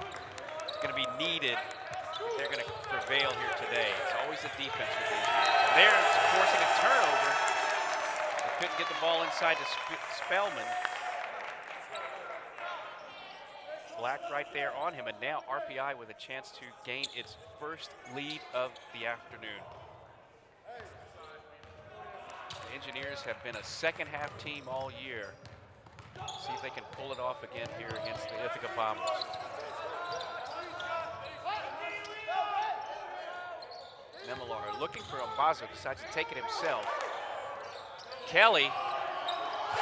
going to be needed if they're going to prevail here today. It's always the defense with these teams. And there it's forcing a turnover. They couldn't get the ball inside to Spellman. Black right there on him, and now RPI with a chance to gain its first lead of the afternoon. The Engineers have been a second half team all year. See if they can pull it off again here against the Ithaca Bombers. Memilar looking for Ambazo, decides to take it himself. Kelly,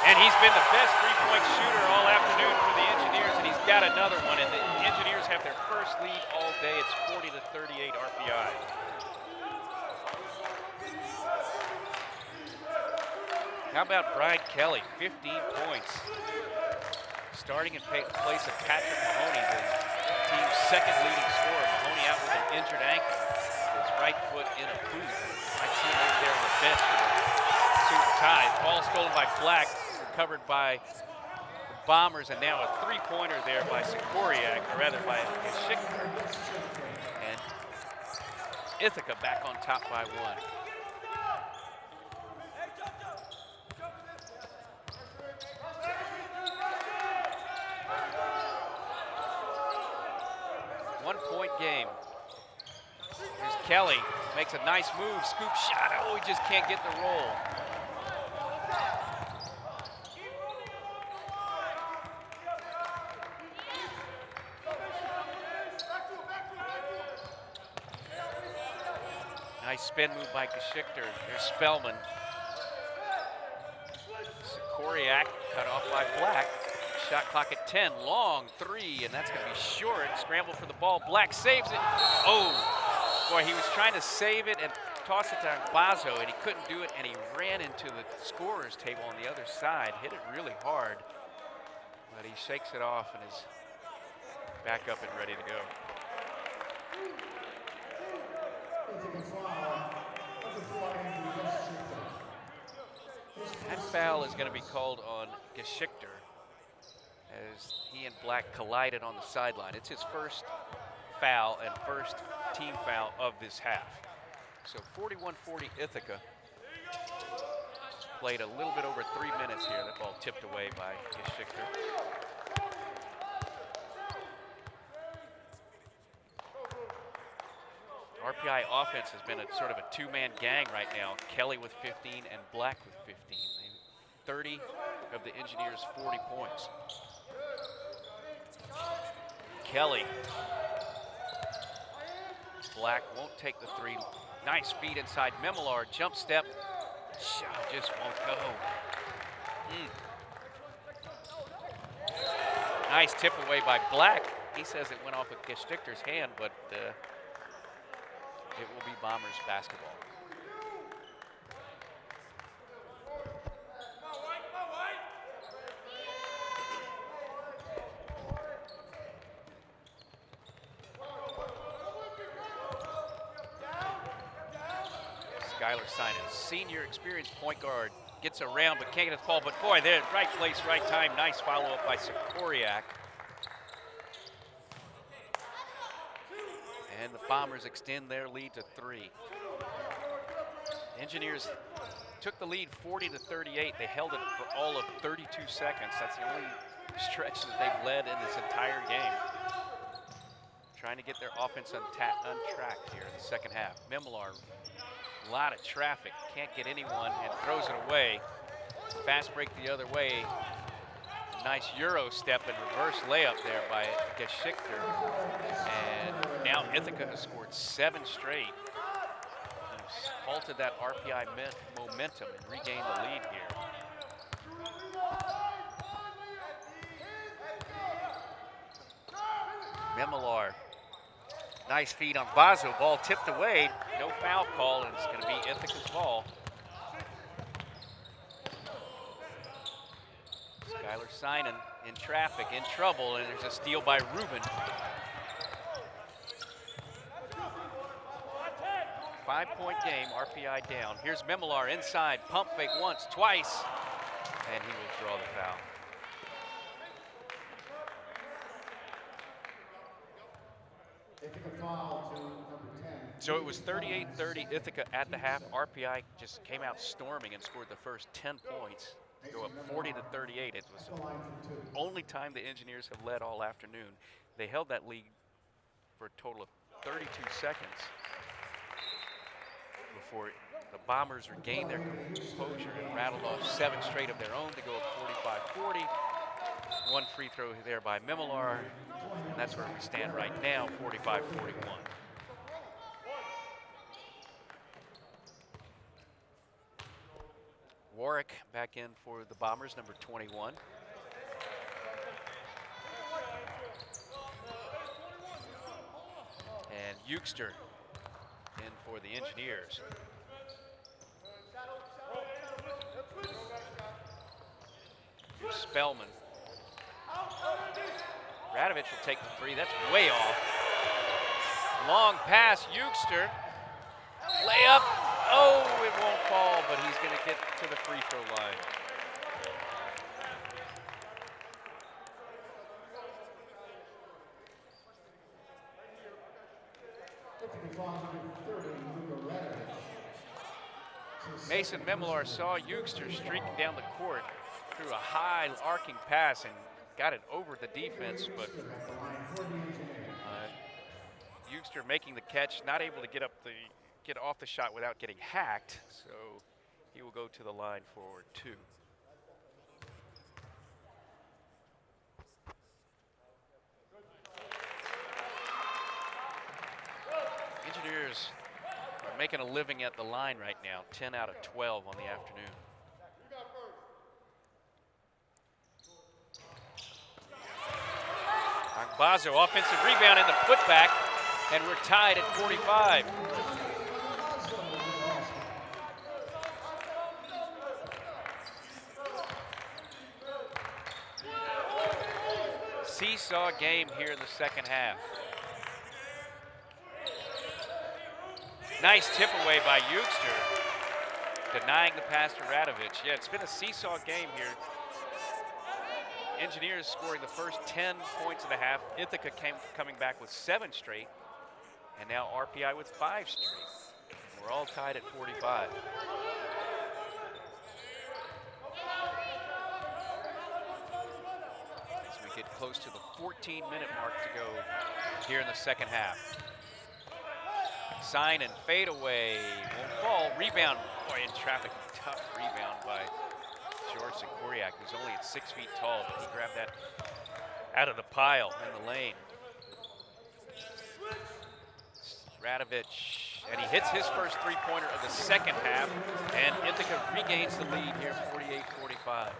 and he's been the best three-point shooter all afternoon for the Engineers, and he's got another one, and the Engineers have their first lead all day. It's 40-38 RPI. How about Brian Kelly, 15 points. Starting in place of Patrick Mahoney, the team's second leading scorer. Mahoney out with an injured ankle, his right foot in a boot. I see him over there on the bench for the suit and tie. Ball stolen by Black, recovered by the Bombers, and now a three-pointer there by Sikoriak, or rather by Schickler. And Ithaca back on top by 1. One-point game. Here's Kelly, makes a nice move, scoop shot. Oh, he just can't get the roll. Nice spin move by Geschichter. There's Spellman. Sikoriak cut off by Black. Shot clock at 10, long three, and that's gonna be short. Scramble for the ball, Black saves it. Oh, boy, he was trying to save it and toss it to Ambazo, and he couldn't do it, and he ran into the scorer's table on the other side, hit it really hard, but he shakes it off and is back up and ready to go. That foul is gonna be called on Geschichter, as he and Black collided on the sideline. It's his first foul and first team foul of this half. So 41-40 Ithaca. Just played a little bit over 3 minutes here. That ball tipped away by Geschichter. RPI offense has been a sort of a two-man gang right now. Kelly with 15 and Black with 15. 30 of the Engineers' 40 points. Kelly. Black won't take the three. Nice feed inside Memilar, jump step. Shot just won't go. Nice tip away by Black. He says it went off of Geschichter's hand, but it will be Bombers basketball. Skylar Sinan, senior experienced point guard, gets around but can't get the ball. But boy, there, right place, right time. Nice follow-up by Sikoriak. And the Bombers extend their lead to 3. Engineers took the lead 40-38. They held it for all of 32 seconds. That's the only stretch that they've led in this entire game. Trying to get their offense untracked here in the second half. Mimilar, a lot of traffic, can't get anyone and throws it away. Fast break the other way. Nice Euro step and reverse layup there by Geschichter. And now Ithaca has scored 7 straight. He's halted that RPI momentum and regained the lead here. Mimilar, nice feed on Bazo. Ball tipped away. No foul call, and it's going to be Ithaca's ball. Skylar Sinan in traffic, in trouble, and there's a steal by Rubin. 5-point game, RPI down. Here's Mimilar inside, pump fake once, twice, and he will draw the foul. So it was 38-30 Ithaca at the half. RPI just came out storming and scored the first 10 points to go up 40-38. It was the only time the Engineers have led all afternoon. They held that lead for a total of 32 seconds before the Bombers regained their composure and rattled off 7 straight of their own to go up 45-40. One free throw there by Mimilar, and that's where we stand right now, 45-41. Warwick back in for the Bombers, number 21. And Eugster in for the Engineers. Here's Spellman. Radovich will take the 3. That's way off. Long pass, Eugster. Layup. Oh, it won't fall, but he's going to get to the free throw line. Mason Mimilar saw Eugster streaking down the court through a high arcing pass and got it over the defense, but Eugster making the catch, not able to get off the shot without getting hacked, so he will go to the line for 2. Engineers are making a living at the line right now, 10 out of 12 on the afternoon. Bazo, offensive rebound and the putback, and we're tied at 45. Seesaw game here in the second half. Nice tip away by Eugster, denying the pass to Radovich. Yeah, it's been a seesaw game here. Engineers scoring the first 10 points of the half. Ithaca coming back with 7 straight, and now RPI with 5 straight. We're all tied at 45. As we get close to the 14-minute mark to go here in the second half. Sign and fade away, won't fall. Rebound, boy, in traffic, tough rebound by George Sikoriak, who's only at 6 feet tall, but he grabbed that out of the pile in the lane. Radovich, and he hits his first 3-pointer of the second half, and Ithaca regains the lead here, 48-45.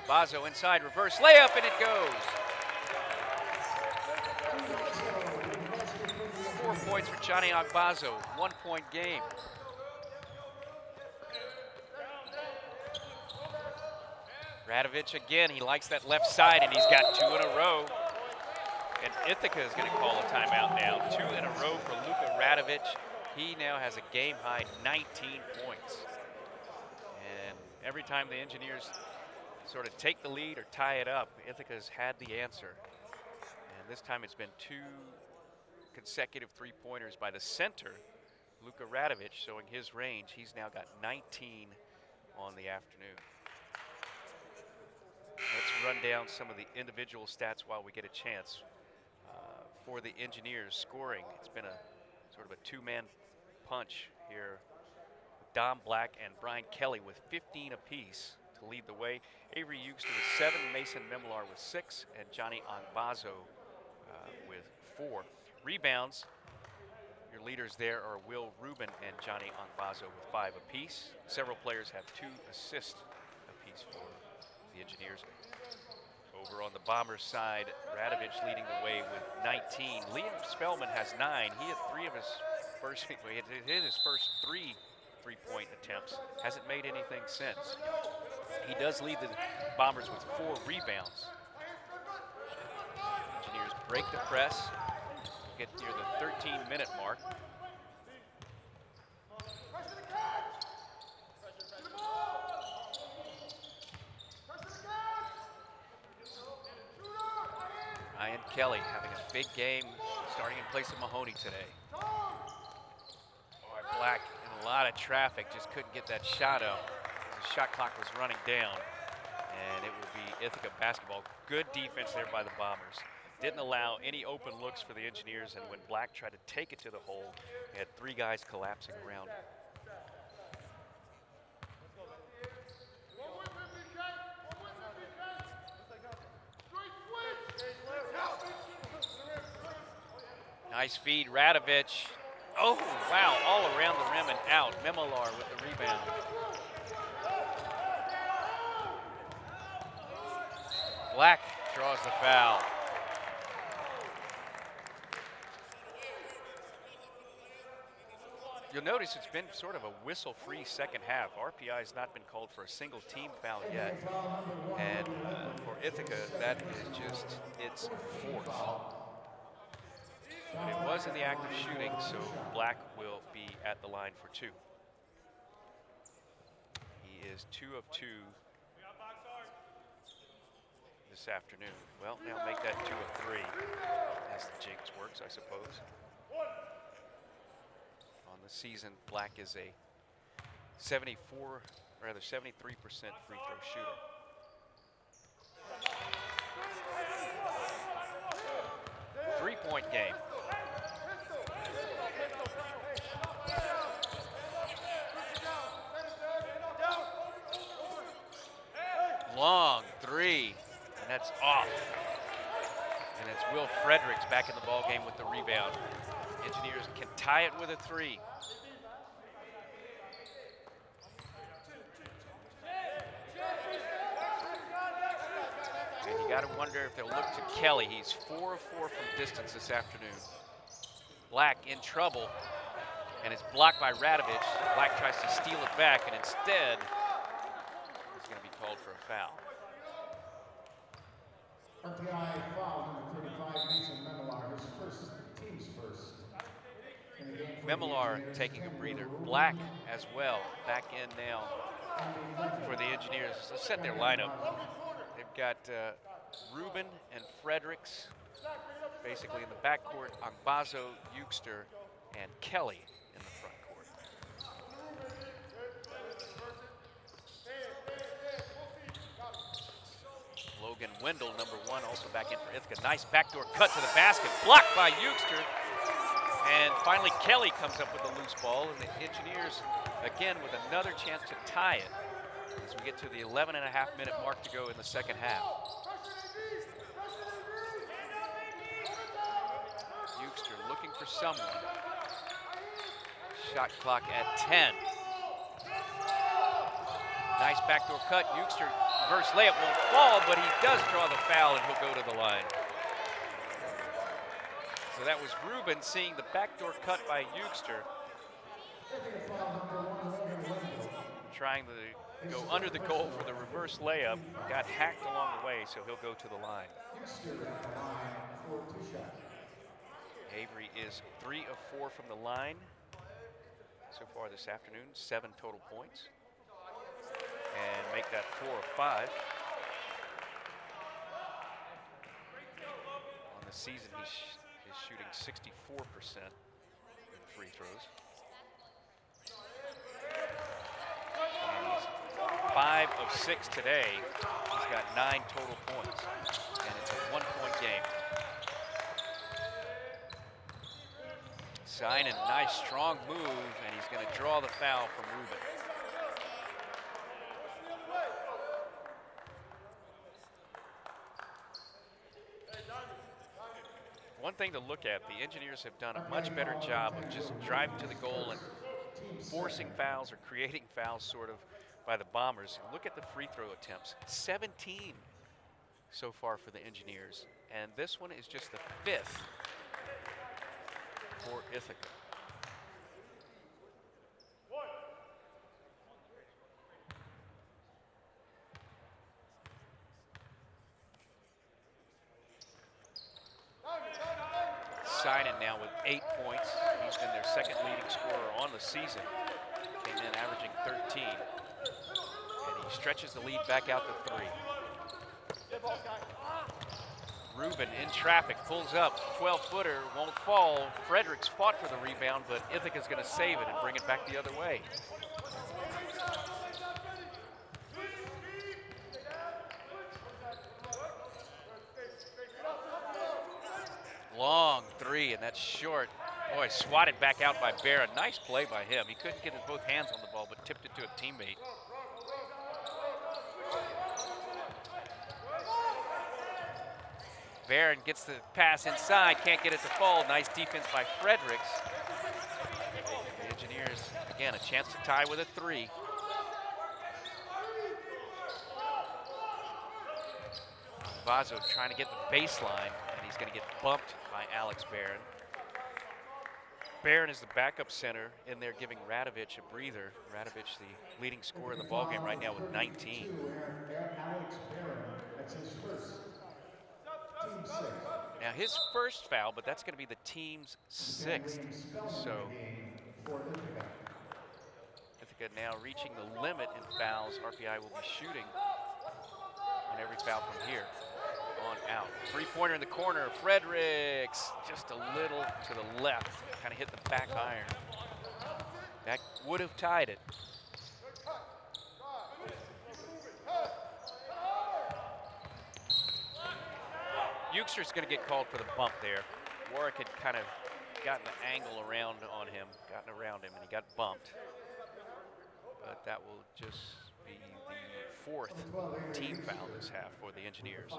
Bazo inside, reverse layup, and it goes. 4 points for Johnny Agbazo, 1-point game. Radovich again, he likes that left side, and he's got 2 in a row. And Ithaca is going to call a timeout now. 2 in a row for Luka Radovich. He now has a game-high 19 points. And every time the Engineers sort of take the lead or tie it up, Ithaca's had the answer. And this time it's been 2 consecutive three-pointers by the center, Luka Radovich, showing his range. He's now got 19 on the afternoon. Let's run down some of the individual stats while we get a chance. For the Engineers scoring, it's been a sort of a 2-man punch here. Dom Black and Brian Kelly with 15 apiece to lead the way. Avery Euster with 7, Mason Memilar with 6, and Johnny Angbazo with 4. Rebounds, your leaders there are Will Rubin and Johnny Angbazo with 5 apiece. Several players have 2 assists apiece for the Engineers. Over on the Bombers side, Radovich leading the way with 19. Liam Spellman has 9. He had 3 of his first, he hit his first 3 three-point attempts. Hasn't made anything since. He does lead the Bombers with 4 rebounds. Engineers break the press, get near the 13-minute mark. Ryan Kelly having a big game, starting in place of Mahoney today. Black in a lot of traffic, just couldn't get that shot up. The shot clock was running down, and it will be Ithaca basketball. Good defense there by the Bombers. Didn't allow any open looks for the Engineers, and when Black tried to take it to the hole, they had 3 guys collapsing around him. Nice feed, Radovich. Oh, wow, all around the rim and out. Memilar with the rebound. Black draws the foul. You'll notice it's been sort of a whistle-free second half. RPI has not been called for a single team foul yet. And for Ithaca, that is just its 4th. But it was in the act of shooting, so Black will be at the line for 2. He is 2 of 2 this afternoon. Well, now make that 2 of 3, as the jinx works, I suppose. On the season, Black is a 73% free throw shooter. Three-point game. Long 3, and that's off. And it's Will Fredericks back in the ball game with the rebound. Engineers can tie it with a 3. And you got to wonder if they'll look to Kelly. He's 4 of 4 from distance this afternoon. Black in trouble, and it's blocked by Radovich. Black tries to steal it back, and instead, he's going to be called for a foul. RPI foul number 35, Mason Memilar, his first, team's first. Memilar taking a breather. Black as well, back in now for the Engineers. Let's set their lineup. They've got Rubin and Fredericks basically in the backcourt, Angbazo, Euster, and Kelly in the front court. Logan Wendell, number 1, also back in for Ithaca. Nice backdoor cut to the basket, blocked by Euster. And finally, Kelly comes up with a loose ball, and the Engineers, again, with another chance to tie it as we get to the 11.5-minute mark to go in the second half. Euster looking for someone. Shot clock at 10. Nice backdoor cut. Euster, reverse layup won't fall, but he does draw the foul, and he'll go to the line. So that was Rubin seeing the backdoor cut by Euster. Trying to go under the goal for the reverse layup. Got hacked along the way, so he'll go to the line. Houston at the line for two shots. Avery is 3 of 4 from the line so far this afternoon, 7 total points. And make that 4 of 5. On the season, he's shooting 64% in free throws. And he's 5 of 6 today. He's got 9 total points, and it's a 1-point game. Sign a nice strong move, and he's going to draw the foul from Rubin. One thing to look at, the Engineers have done a much better job of just driving to the goal and forcing fouls or creating fouls sort of by the Bombers. Look at the free throw attempts, 17 so far for the Engineers, and this one is just the 5th for Ithaca. Sinan now with 8 points. He's been their second leading scorer on the season. Came in averaging 13. And he stretches the lead back out to 3. Rubin in traffic, pulls up, 12-footer, won't fall. Fredericks fought for the rebound, but Ithaca's going to save it and bring it back the other way. Long 3, and that's short. Boy, swatted back out by Barron. Nice play by him. He couldn't get his both hands on the ball, but tipped it to a teammate. Barron gets the pass inside, can't get it to fall. Nice defense by Fredericks. The Engineers, again, a chance to tie with a 3. Vazo trying to get the baseline, and he's going to get bumped by Alex Barron. Barron is the backup center in there, giving Radovich a breather. Radovich, the leading scorer in the ballgame right now with 19. Alex Barron, that's his first. Team 6. Now his first foul, but that's going to be the team's 6th. So Ithaca now reaching the limit in fouls. RPI will be shooting on every foul from here on out. 3-pointer in the corner. Fredericks just a little to the left. Kind of hit the back iron. That would have tied it. Euchster's going to get called for the bump there. Warwick had kind of gotten the angle around on him, and he got bumped. But that will just be the 4th team foul this half for the Engineers.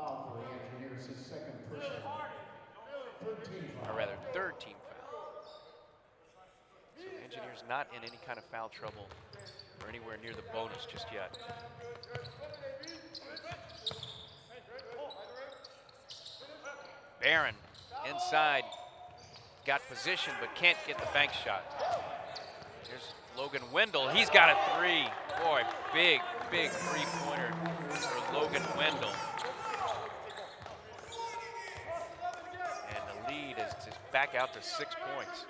Or rather, 3rd team foul. So the Engineers not in any kind of foul trouble or anywhere near the bonus just yet. Barron inside, got position but can't get the bank shot. Here's Logan Wendell, he's got a 3. Boy, big 3-pointer for Logan Wendell. And the lead is just back out to 6 points.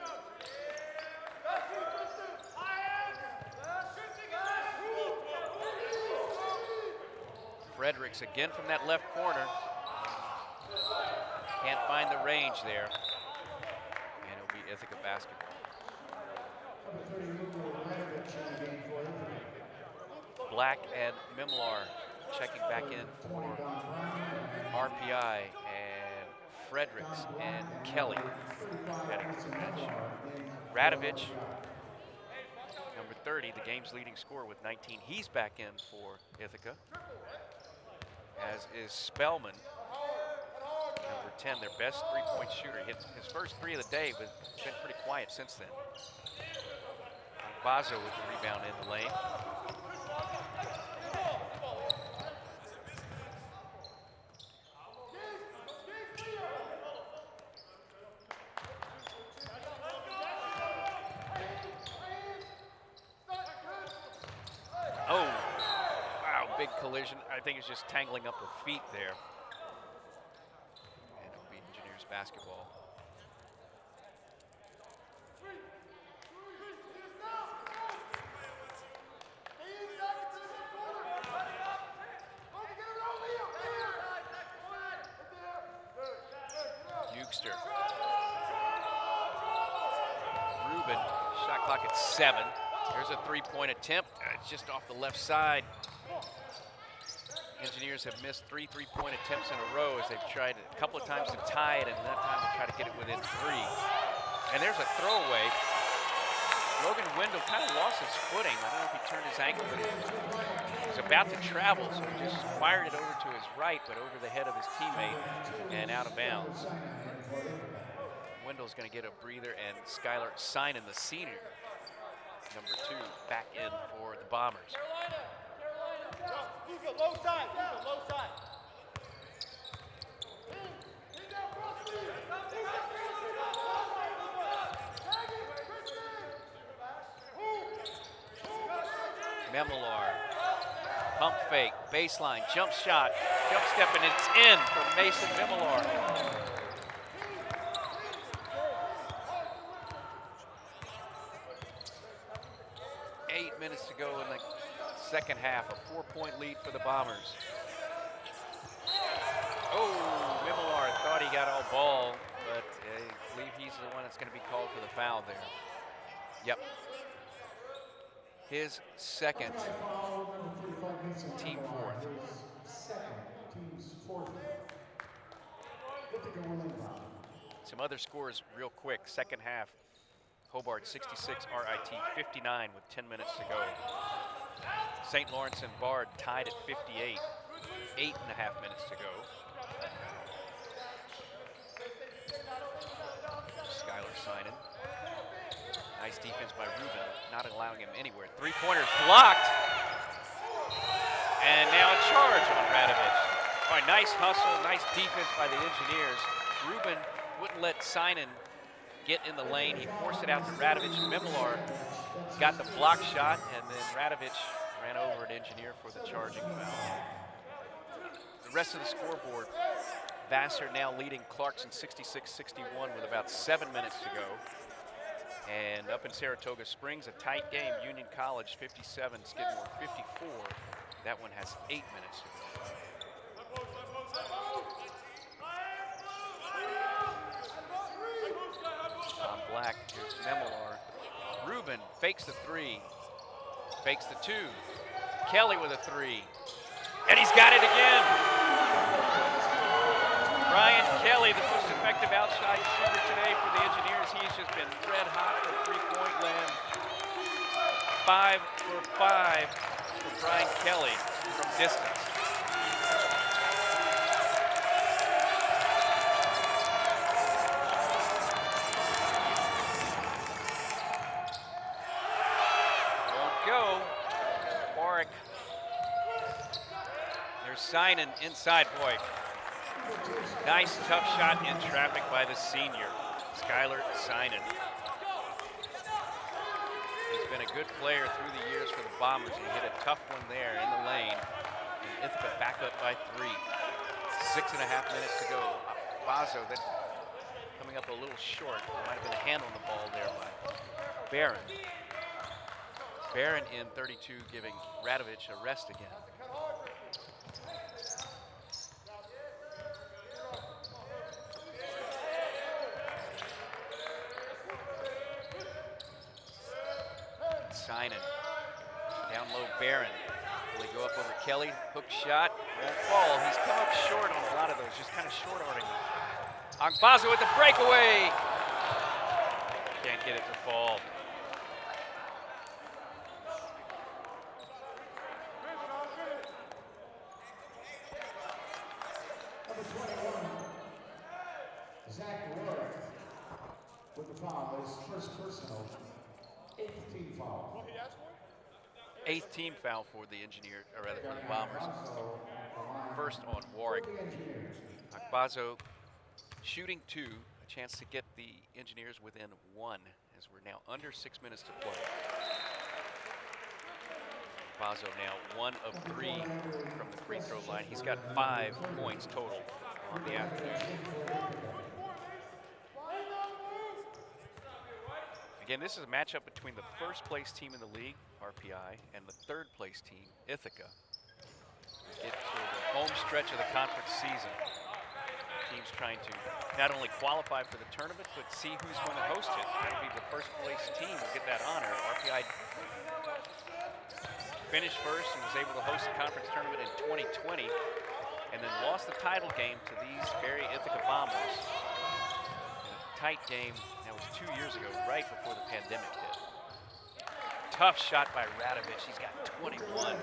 Fredericks again from that left corner. Can't find the range there. And it'll be Ithaca basketball. Black and Mimlar checking back in for RPI, and Fredericks and Kelly heading to the bench. Radovich, number 30, the game's leading scorer with 19. He's back in for Ithaca, as is Spellman, number 10, their best 3-point shooter. Hit his first 3 of the day, but been pretty quiet since then. Vazo with the rebound in the lane. Oh, collision. I think it's just tangling up her feet there. And it'll be Engineers basketball. Euchster. Rubin, shot clock at 7. There's a three-point attempt. It's just off the left side. Engineers have missed 3 three-point attempts in a row as they've tried a couple of times to tie it, and that time they try to get it within 3. And there's a throwaway. Logan Wendell kind of lost his footing. I don't know if he turned his ankle, but he was about to travel, so he just fired it over to his right, but over the head of his teammate and out of bounds. Wendell's going to get a breather, and Skylar Synan, the senior, number 2, back in for the Bombers. Low side, low side. Memilar, pump fake, baseline, jump shot, jump step, and it's in for Mason Memilar. Eight minutes to go in the second half, a 4-point lead for the Bombers. Oh, Memilar thought he got all ball, but I believe he's the one that's going to be called for the foul there. Yep. His second, team 4th. Some other scores real quick. Second half, Hobart 66, RIT 59 with 10 minutes to go. St. Lawrence and Bard tied at 58, 8.5 minutes to go. Skylar Synan. Nice defense by Rubin, not allowing him anywhere. Three-pointers blocked. And now a charge on Radovich. All right, nice hustle, nice defense by the Engineers. Rubin wouldn't let Synan get in the lane. He forced it out to Radovich. Memilar got the block shot, and then Radovich ran over an Engineer for the charging foul. The rest of the scoreboard, Vassar now leading Clarkson 66-61 with about 7 minutes to go. And up in Saratoga Springs, a tight game. Union College 57, Skidmore 54. That one has 8 minutes to go. Tom Black, here's Memilar. Rubin fakes the 3, fakes the 2. Kelly with a 3, and he's got it again. Brian Kelly, the most effective outside shooter today for the Engineers. He's just been red hot for three-point land. 5 for 5 for Brian Kelly from distance. Won't go. Warwick. There's Synan inside, boy. Nice tough shot in traffic by the senior, Skylar Synan. He's been a good player through the years for the Bombers. He hit a tough one there in the lane. And Ithaca back up by 3. 6.5 minutes to go. Bazo then coming up a little short. There might have been a hand on the ball there by Barron. Barron in 32 giving Radovich a rest again. Synan, down low Barron. Will he go up over Kelly? Hook shot, won't fall. He's come up short on a lot of those, just kind of short on him. Angbazo with the breakaway. Can't get it to fall. Number 21, Zach Roy with the foul, his first personal. 8th team foul. 8th team foul for the Engineer, or rather for the Bombers. First on Warwick. Akbazo shooting 2, a chance to get the Engineers within 1 as we're now under 6 minutes to play. Bazo now 1 of 3 from the free throw line. He's got 5 points total on the afternoon. Again, this is a matchup between the first place team in the league, RPI, and the third place team, Ithaca. Get to the home stretch of the conference season. Teams trying to not only qualify for the tournament, but see who's going to host it. That'll be the first place team will get that honor. RPI finished first and was able to host the conference tournament in 2020, and then lost the title game to these very Ithaca Bombers in a tight game. That was 2 years ago, right before the pandemic hit. Tough shot by Radovich. He's got 21.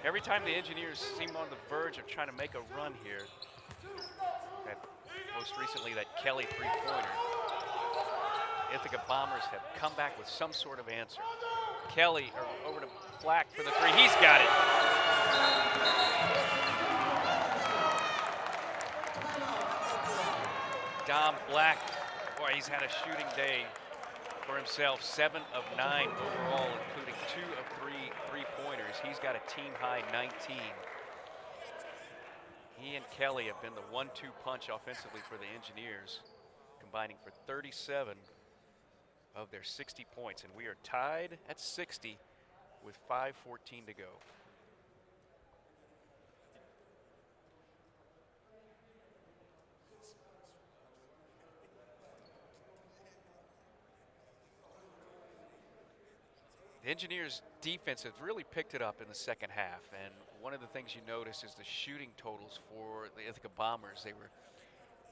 Every time the Engineers seem on the verge of trying to make a run here, most recently that Kelly three-pointer, Ithaca Bombers have come back with some sort of answer. Kelly over to Black for the three. He's got it. Dom Black, boy, he's had a shooting day for himself. 7 of 9 overall, including 2 of 3 three-pointers. He's got a team-high 19. He and Kelly have been the 1-2 punch offensively for the Engineers, combining for 37 of their 60 points. And we are tied at 60 with 5:14 to go. The Engineers' defense has really picked it up in the second half, and one of the things you notice is the shooting totals for the Ithaca Bombers. They were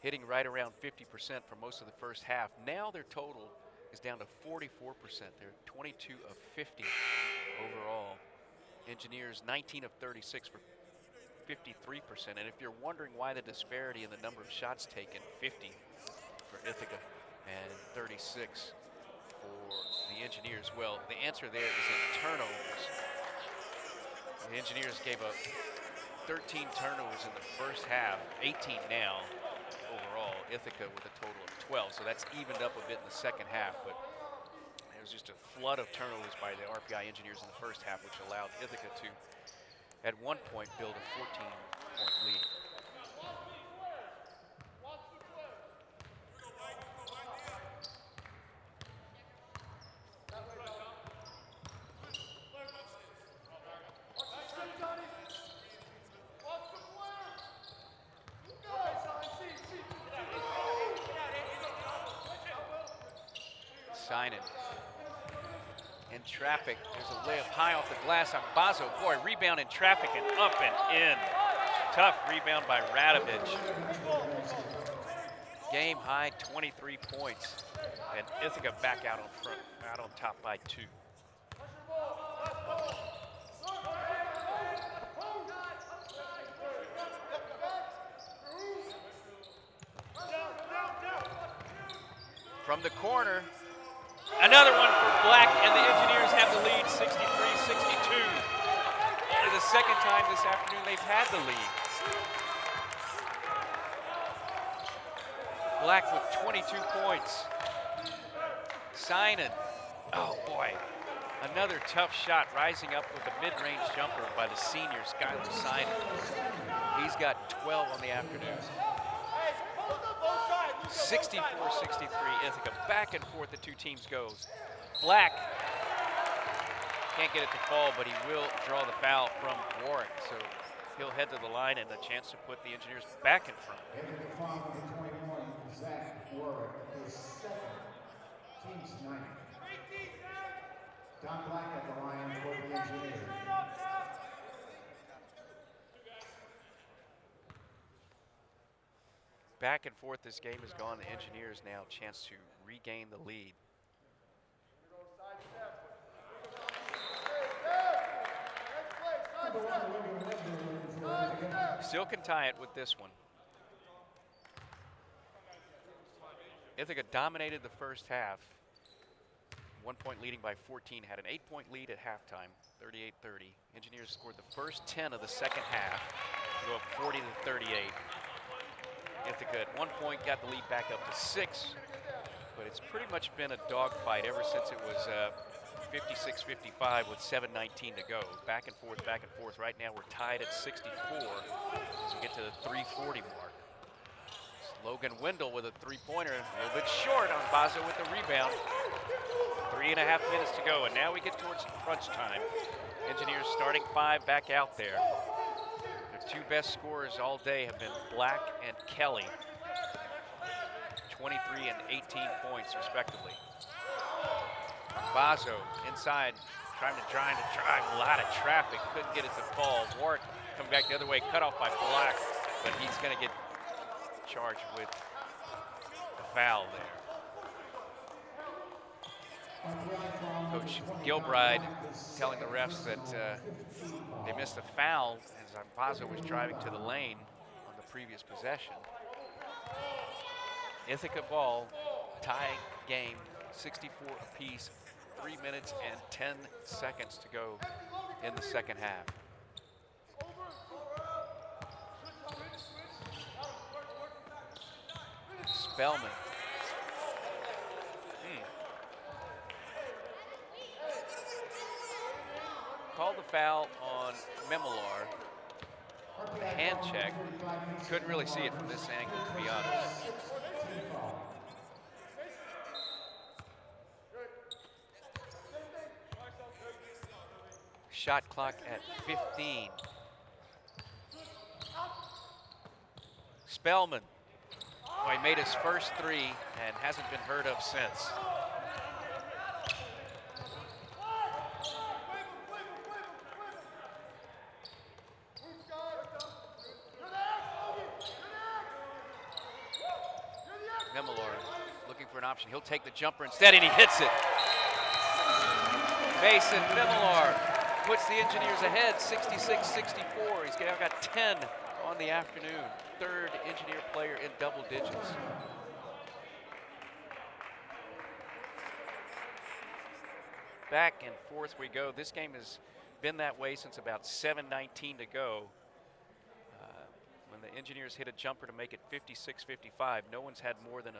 hitting right around 50% for most of the first half. Now their total is down to 44%. They're 22 of 50 overall. Engineers 19 of 36 for 53%. And if you're wondering why the disparity in the number of shots taken, 50 for Ithaca and 36 for the Engineers, well, the answer there is in turnovers. The Engineers gave up 13 turnovers in the first half, 18 now overall. Ithaca with a total of 12, so that's evened up a bit in the second half, but there was just a flood of turnovers by the RPI Engineers in the first half, which allowed Ithaca to, at one point, build a 14-point lead. Synan in traffic. There's a layup high off the glass on Bazo. Boy, rebound in traffic and up and in. Tough rebound by Radovich. Game high 23 points. And Ithaca back out on front, out on top by 2. From the corner, another one for Black, and the Engineers have the lead, 63-62. Only the second time this afternoon they've had the lead. Black with 22 points. Synan, oh boy, another tough shot, rising up with a mid-range jumper by the senior, Skylar Synan. He's got 12 on the afternoon. 64-63 Ithaca. Back and forth the two teams goes. Black can't get it to fall, but he will draw the foul from Warwick. So he'll head to the line and a chance to put the Engineers back in front. Ithaca foul with 21, Zach Warwick, his second, team's 9th. Don Black at the line for the Engineers. Back and forth this game has gone. The Engineers now a chance to regain the lead. Still can tie it with this one. Ithaca dominated the first half. 1 point leading by 14, had an 8-point lead at halftime, 38-30. Engineers scored the first 10 of the second half to go up 40-38. Ithaca at 1 point got the lead back up to 6, but it's pretty much been a dogfight ever since it was 56-55 with 7:19 to go. Back and forth, back and forth. Right now we're tied at 64 as we get to the 3:40 mark. Logan Wendell with a three-pointer, a little bit short on Bazo with the rebound. 3.5 minutes to go, and now we get towards crunch time. Engineers starting five back out there. Their two best scorers all day have been Black and Kelly. 23 and 18 points respectively. Bazo inside, trying to drive. A lot of traffic, couldn't get it to fall. Warwick coming back the other way, cut off by Black, but he's going to get charged with the foul there. Coach Gilbride telling the refs that they missed a foul as Bazo was driving to the lane on the previous possession. Ithaca ball, tie game, 64 apiece, 3 minutes and 10 seconds to go in the second half. Spellman. Called the foul on Memilar. Hand check. Couldn't really see it from this angle, to be honest. Shot clock at 15. Spellman. Oh, he made his first three and hasn't been heard of since. Memilar looking for an option. He'll take the jumper instead, and he hits it. Mason Memilar puts the Engineers ahead, 66-64. He's now got 10 on the afternoon. Third Engineer player in double digits. Back and forth we go. This game has been that way since about 7:19 to go. When the Engineers hit a jumper to make it 56-55, no one's had more than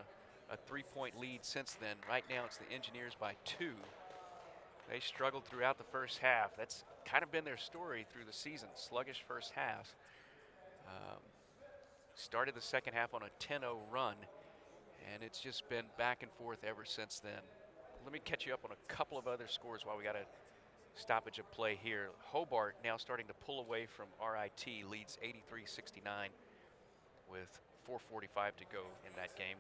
a three-point lead since then. Right now it's the Engineers by 2. They struggled throughout the first half. That's kind of been their story through the season. Sluggish first half. Started the second half on a 10-0 run, and it's just been back and forth ever since then. Let me catch you up on a couple of other scores while we got a stoppage of play here. Hobart now starting to pull away from RIT, leads 83-69 with 4:45 to go in that game.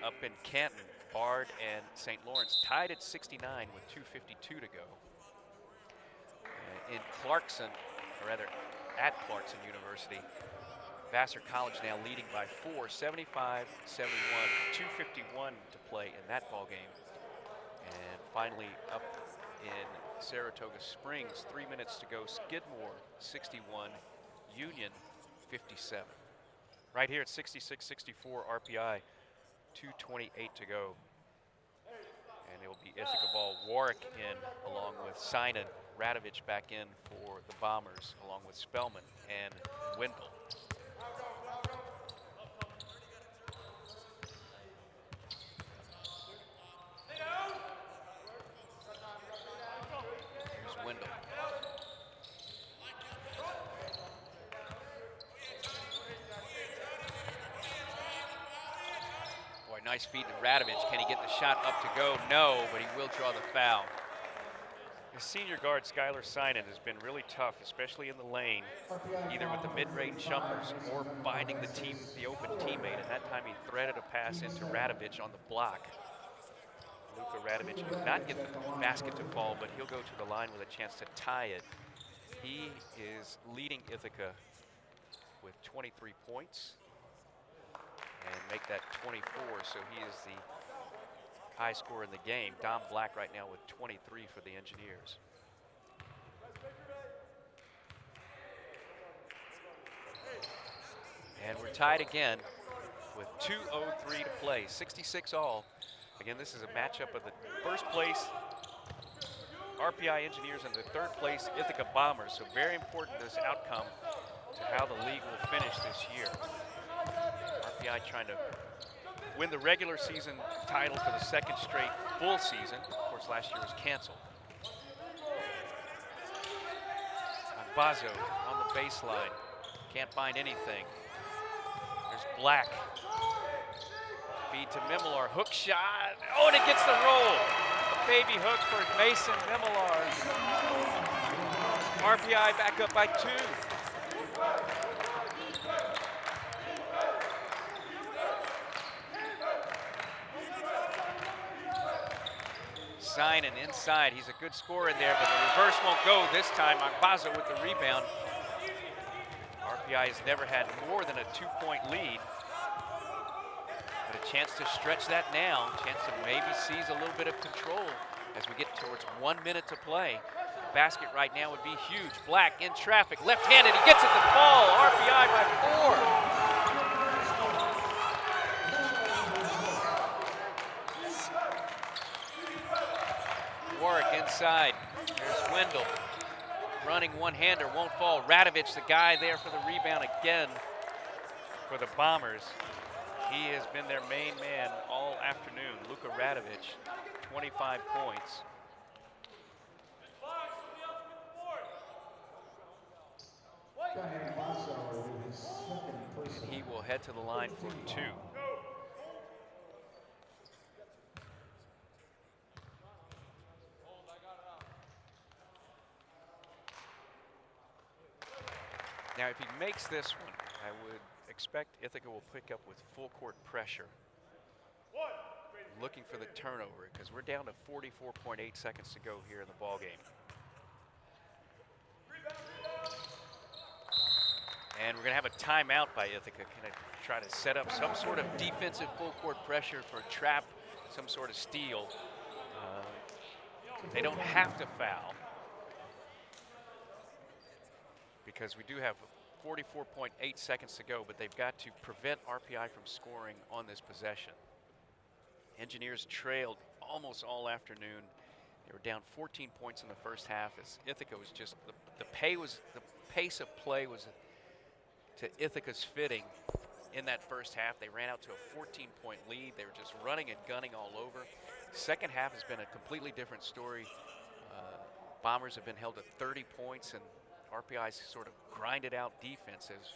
Up in Canton, Bard and St. Lawrence tied at 69 with 2:52 to go. In Clarkson, or rather at Clarkson University, Vassar College now leading by 4, 75-71, 2:51 to play in that ball game. And finally up in Saratoga Springs, 3 minutes to go, Skidmore 61, Union 57. Right here at 66-64 RPI, 2:28 to go. And it will be Ithaca ball. Warwick in along with Sinan, Radovich back in for the Bombers along with Spellman and Wendell. Here's Wendell. Boy, nice feed to Radovich. Can he get the shot up to go? No, but he will draw the foul. The senior guard, Skylar Sinan, has been really tough, especially in the lane, either with the mid-range jumpers or finding the open teammate. And that time he threaded a pass into Radovich on the block. Luka Radovich could not get the basket to fall, but he'll go to the line with a chance to tie it. He is leading Ithaca with 23 points and make that 24, so he is the high scorer in the game. Dom Black right now with 23 for the Engineers. And we're tied again with 2:03 to play, 66 all. Again, this is a matchup of the first place RPI Engineers and the third place Ithaca Bombers. So very important this outcome to how the league will finish this year. RPI trying to win the regular season title for the second straight full season. Of course, last year was canceled. Bazo on the baseline. Can't find anything. There's Black. Feed to Mimilar. Hook shot. Oh, and it gets the roll. A baby hook for Mason Mimilar. RPI back up by 2. Sign and inside. He's a good scorer in there, but the reverse won't go this time. Bazo with the rebound. RPI has never had more than a 2-point lead. But a chance to stretch that now. Chance to maybe seize a little bit of control as we get towards 1 minute to play. The basket right now would be huge. Black in traffic, left-handed. He gets it to fall. RPI by 4. Warwick inside. There's Wendell. Running one-hander, won't fall. Radovich, the guy there for the rebound again for the Bombers. He has been their main man all afternoon. Luka Radovich, 25 points. And he will head to the line for 2. Now, if he makes this one, I would expect Ithaca will pick up with full court pressure. Looking for the turnover because we're down to 44.8 seconds to go here in the ball game. And we're going to have a timeout by Ithaca. Going to try to set up some sort of defensive full court pressure for a trap, some sort of steal. They don't have to foul, because we do have 44.8 seconds to go, but they've got to prevent RPI from scoring on this possession. Engineers trailed almost all afternoon. They were down 14 points in the first half as Ithaca was just, the pace of play was to Ithaca's fitting in that first half. They ran out to a 14-point lead. They were just running and gunning all over. Second half has been a completely different story. Bombers have been held to 30 points, and RPI's sort of grinded out defense has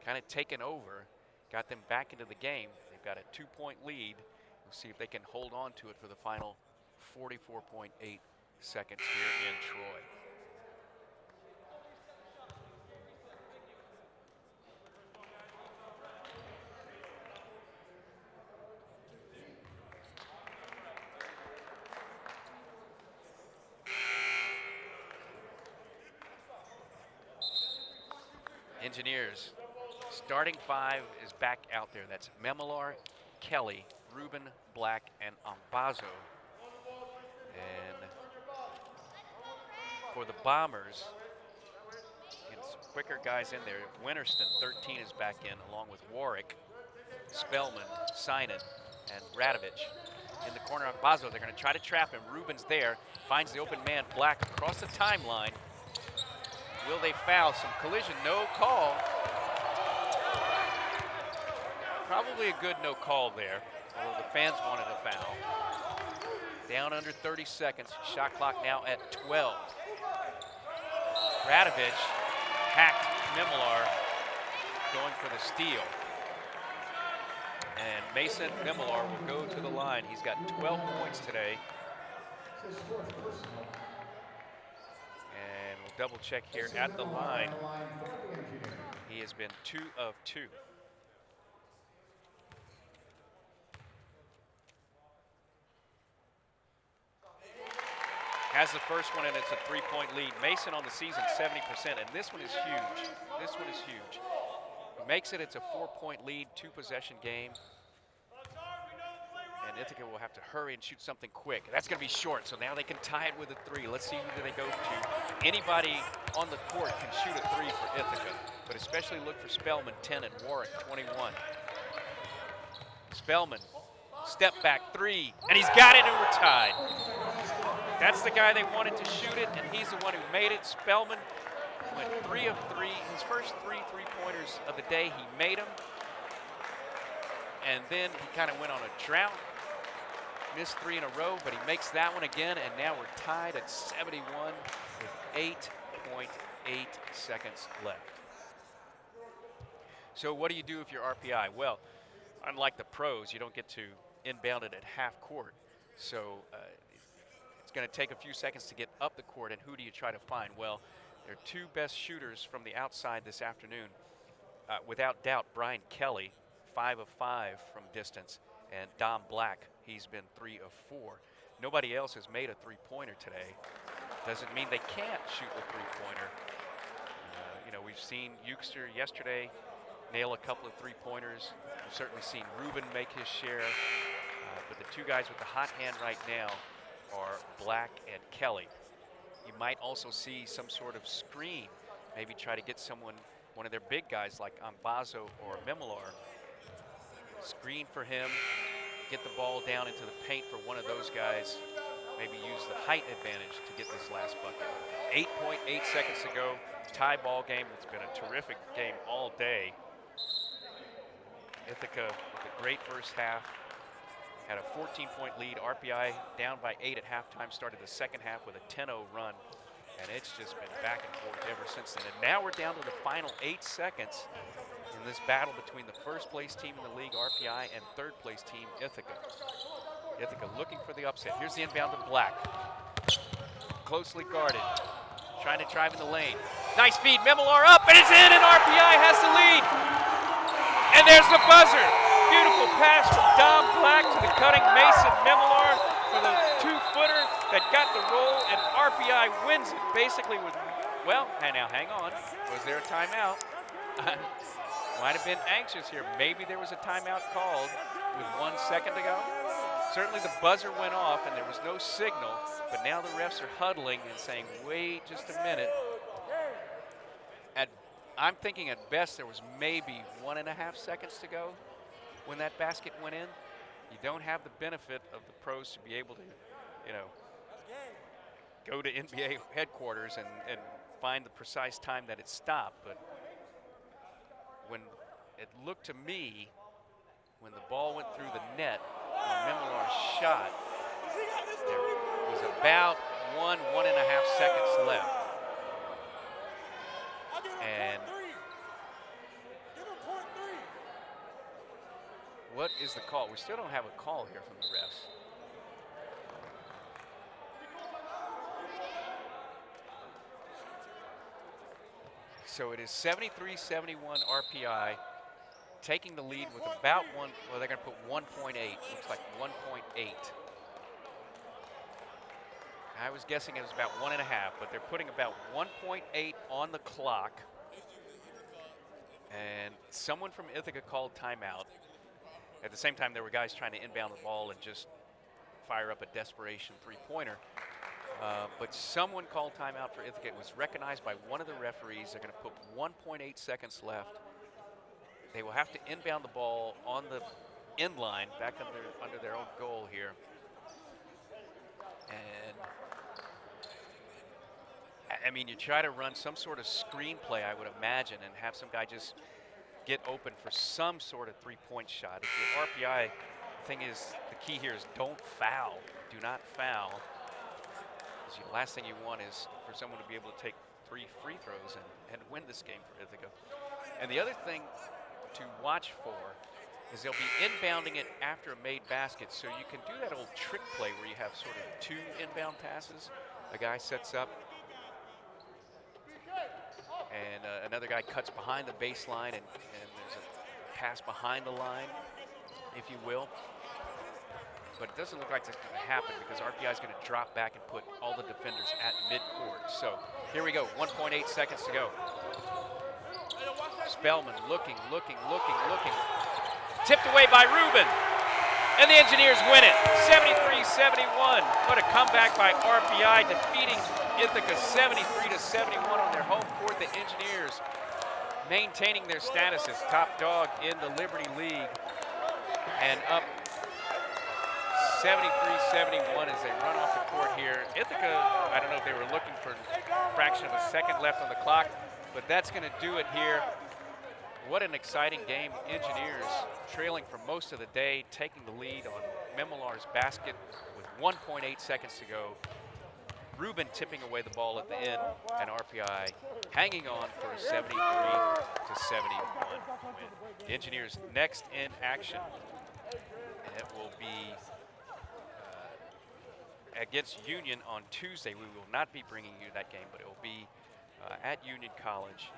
kind of taken over, got them back into the game. They've got a 2-point lead. We'll see if they can hold on to it for the final 44.8 seconds here in Troy. Engineers, starting 5 is back out there. That's Mimilar, Kelly, Rubin, Black, and Ambazo. And for the Bombers, getting some quicker guys in there. Winterston, 13, is back in, along with Warwick, Spellman, Sinan, and Radovich. In the corner, Ambazo, they're going to try to trap him. Rubin's there, finds the open man, Black, across the timeline. Will they foul? Some collision, no call. Probably a good no call there, although the fans wanted a foul. Down under 30 seconds, shot clock now at 12. Radovich hacked Mimilar, going for the steal. And Mason Mimilar will go to the line. He's got 12 points today. And we'll double check here at the line. He has been 2 of 2. Has the first one, and it's a 3-point lead. Mason on the season, 70%, and this one is huge. This one is huge. He makes it, it's a 4-point lead, 2-possession game. And Ithaca will have to hurry and shoot something quick. That's going to be short, so now they can tie it with a 3. Let's see who do they go to. Anybody on the court can shoot a 3 for Ithaca, but especially look for Spellman, 10, and Warwick, 21. Spellman, step back 3, and he's got it, and we're tied. That's the guy they wanted to shoot it, and he's the one who made it. Spellman went 3 of 3. His first 3 3-pointers of the day, he made them. and then he kind of went on a drought. Missed 3 in a row, but he makes that one again, and now we're tied at 71 with 8.8 seconds left. So what do you do if you're RPI? Well, unlike the pros, you don't get to inbound it at half court. So it's going to take a few seconds to get up the court, and who do you try to find? Well, their 2 best shooters from the outside this afternoon. Without doubt, Brian Kelly, 5 of 5 from distance, and Dom Black, he's been 3 of 4. Nobody else has made a three-pointer today. Doesn't mean they can't shoot the three-pointer. You know, we've seen Euchster yesterday nail a couple of three-pointers. We've certainly seen Ruben make his share. But the 2 guys with the hot hand right now are Black and Kelly. You might also see some sort of screen, maybe try to get someone, one of their big guys like Ambazo or Mimilar. Screen for him, get the ball down into the paint for one of those guys, maybe use the height advantage to get this last bucket. 8.8 seconds to go, tie ball game. It's been a terrific game all day. Ithaca with a great first half, had a 14-point lead. RPI down by 8 at halftime, started the second half with a 10-0 run, and it's just been back and forth ever since then. And now we're down to the final 8 seconds in this battle between the first place team in the league, RPI, and third place team, Ithaca. Ithaca looking for the upset. Here's the inbound to Black. Closely guarded, trying to drive in the lane. Nice feed, Mimilar up, and it's in, and RPI has the lead. And there's the buzzer. Beautiful pass from Dom Black to the cutting Mason Mimilar for the 2-footer that got the roll, and RPI wins it basically with, well, now hang on. Was there a timeout? Might have been anxious here. Maybe there was a timeout called with 1 second to go. Certainly the buzzer went off and there was no signal, but now the refs are huddling and saying, wait just a minute. I'm thinking at best there was maybe 1.5 seconds to go when that basket went in. You don't have the benefit of the pros to be able to, you know, go to NBA headquarters and find the precise time that it stopped. But when it looked to me, when the ball went through the net, when Mimilar shot, there was about 1.5 seconds left. And what is the call? We still don't have a call here from the refs. So it is 73-71 RPI, taking the lead with about one, well, they're going to put 1.8, looks like 1.8. I was guessing it was about 1.5, but they're putting about 1.8 on the clock. And someone from Ithaca called timeout. At the same time, there were guys trying to inbound the ball and just fire up a desperation three-pointer. But someone called timeout for Ithaca. It was recognized by one of the referees. They're going to put 1.8 seconds left. They will have to inbound the ball on the end line, back under their own goal here. And I mean, you try to run some sort of screenplay, I would imagine, and have some guy just get open for some sort of three-point shot. If you're RPI, the thing is, the key here is don't foul. Do not foul. Because the last thing you want is for someone to be able to take 3 free throws and win this game for Ithaca. And the other thing to watch for is they'll be inbounding it after a made basket. So you can do that old trick play where you have sort of 2 inbound passes. A guy sets up, and another guy cuts behind the baseline, and there's a pass behind the line, if you will. But it doesn't look like that's going to happen because RPI is going to drop back and put all the defenders at midcourt. So here we go, 1.8 seconds to go. Spellman looking. Tipped away by Ruben. And the Engineers win it, 73-71. What a comeback by RPI, defeating Ithaca 73-71 on their home court. The Engineers maintaining their status as top dog in the Liberty League and up 73-71 as they run off the court here. Ithaca, I don't know if they were looking for a fraction of a second left on the clock, but that's going to do it here What an exciting game. Engineers trailing for most of the day, taking the lead on Memolar's basket with 1.8 seconds to go. Rubin tipping away the ball at the end, and RPI hanging on for a 73-71 win. Engineers next in action. It will be against Union on Tuesday. We will not be bringing you that game, but it will be at Union College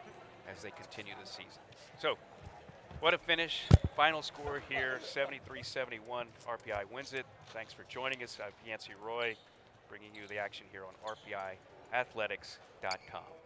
as they continue the season. So, what a finish. Final score here, 73-71. RPI wins it. Thanks for joining us. I'm Yancey Roy, bringing you the action here on RPIathletics.com.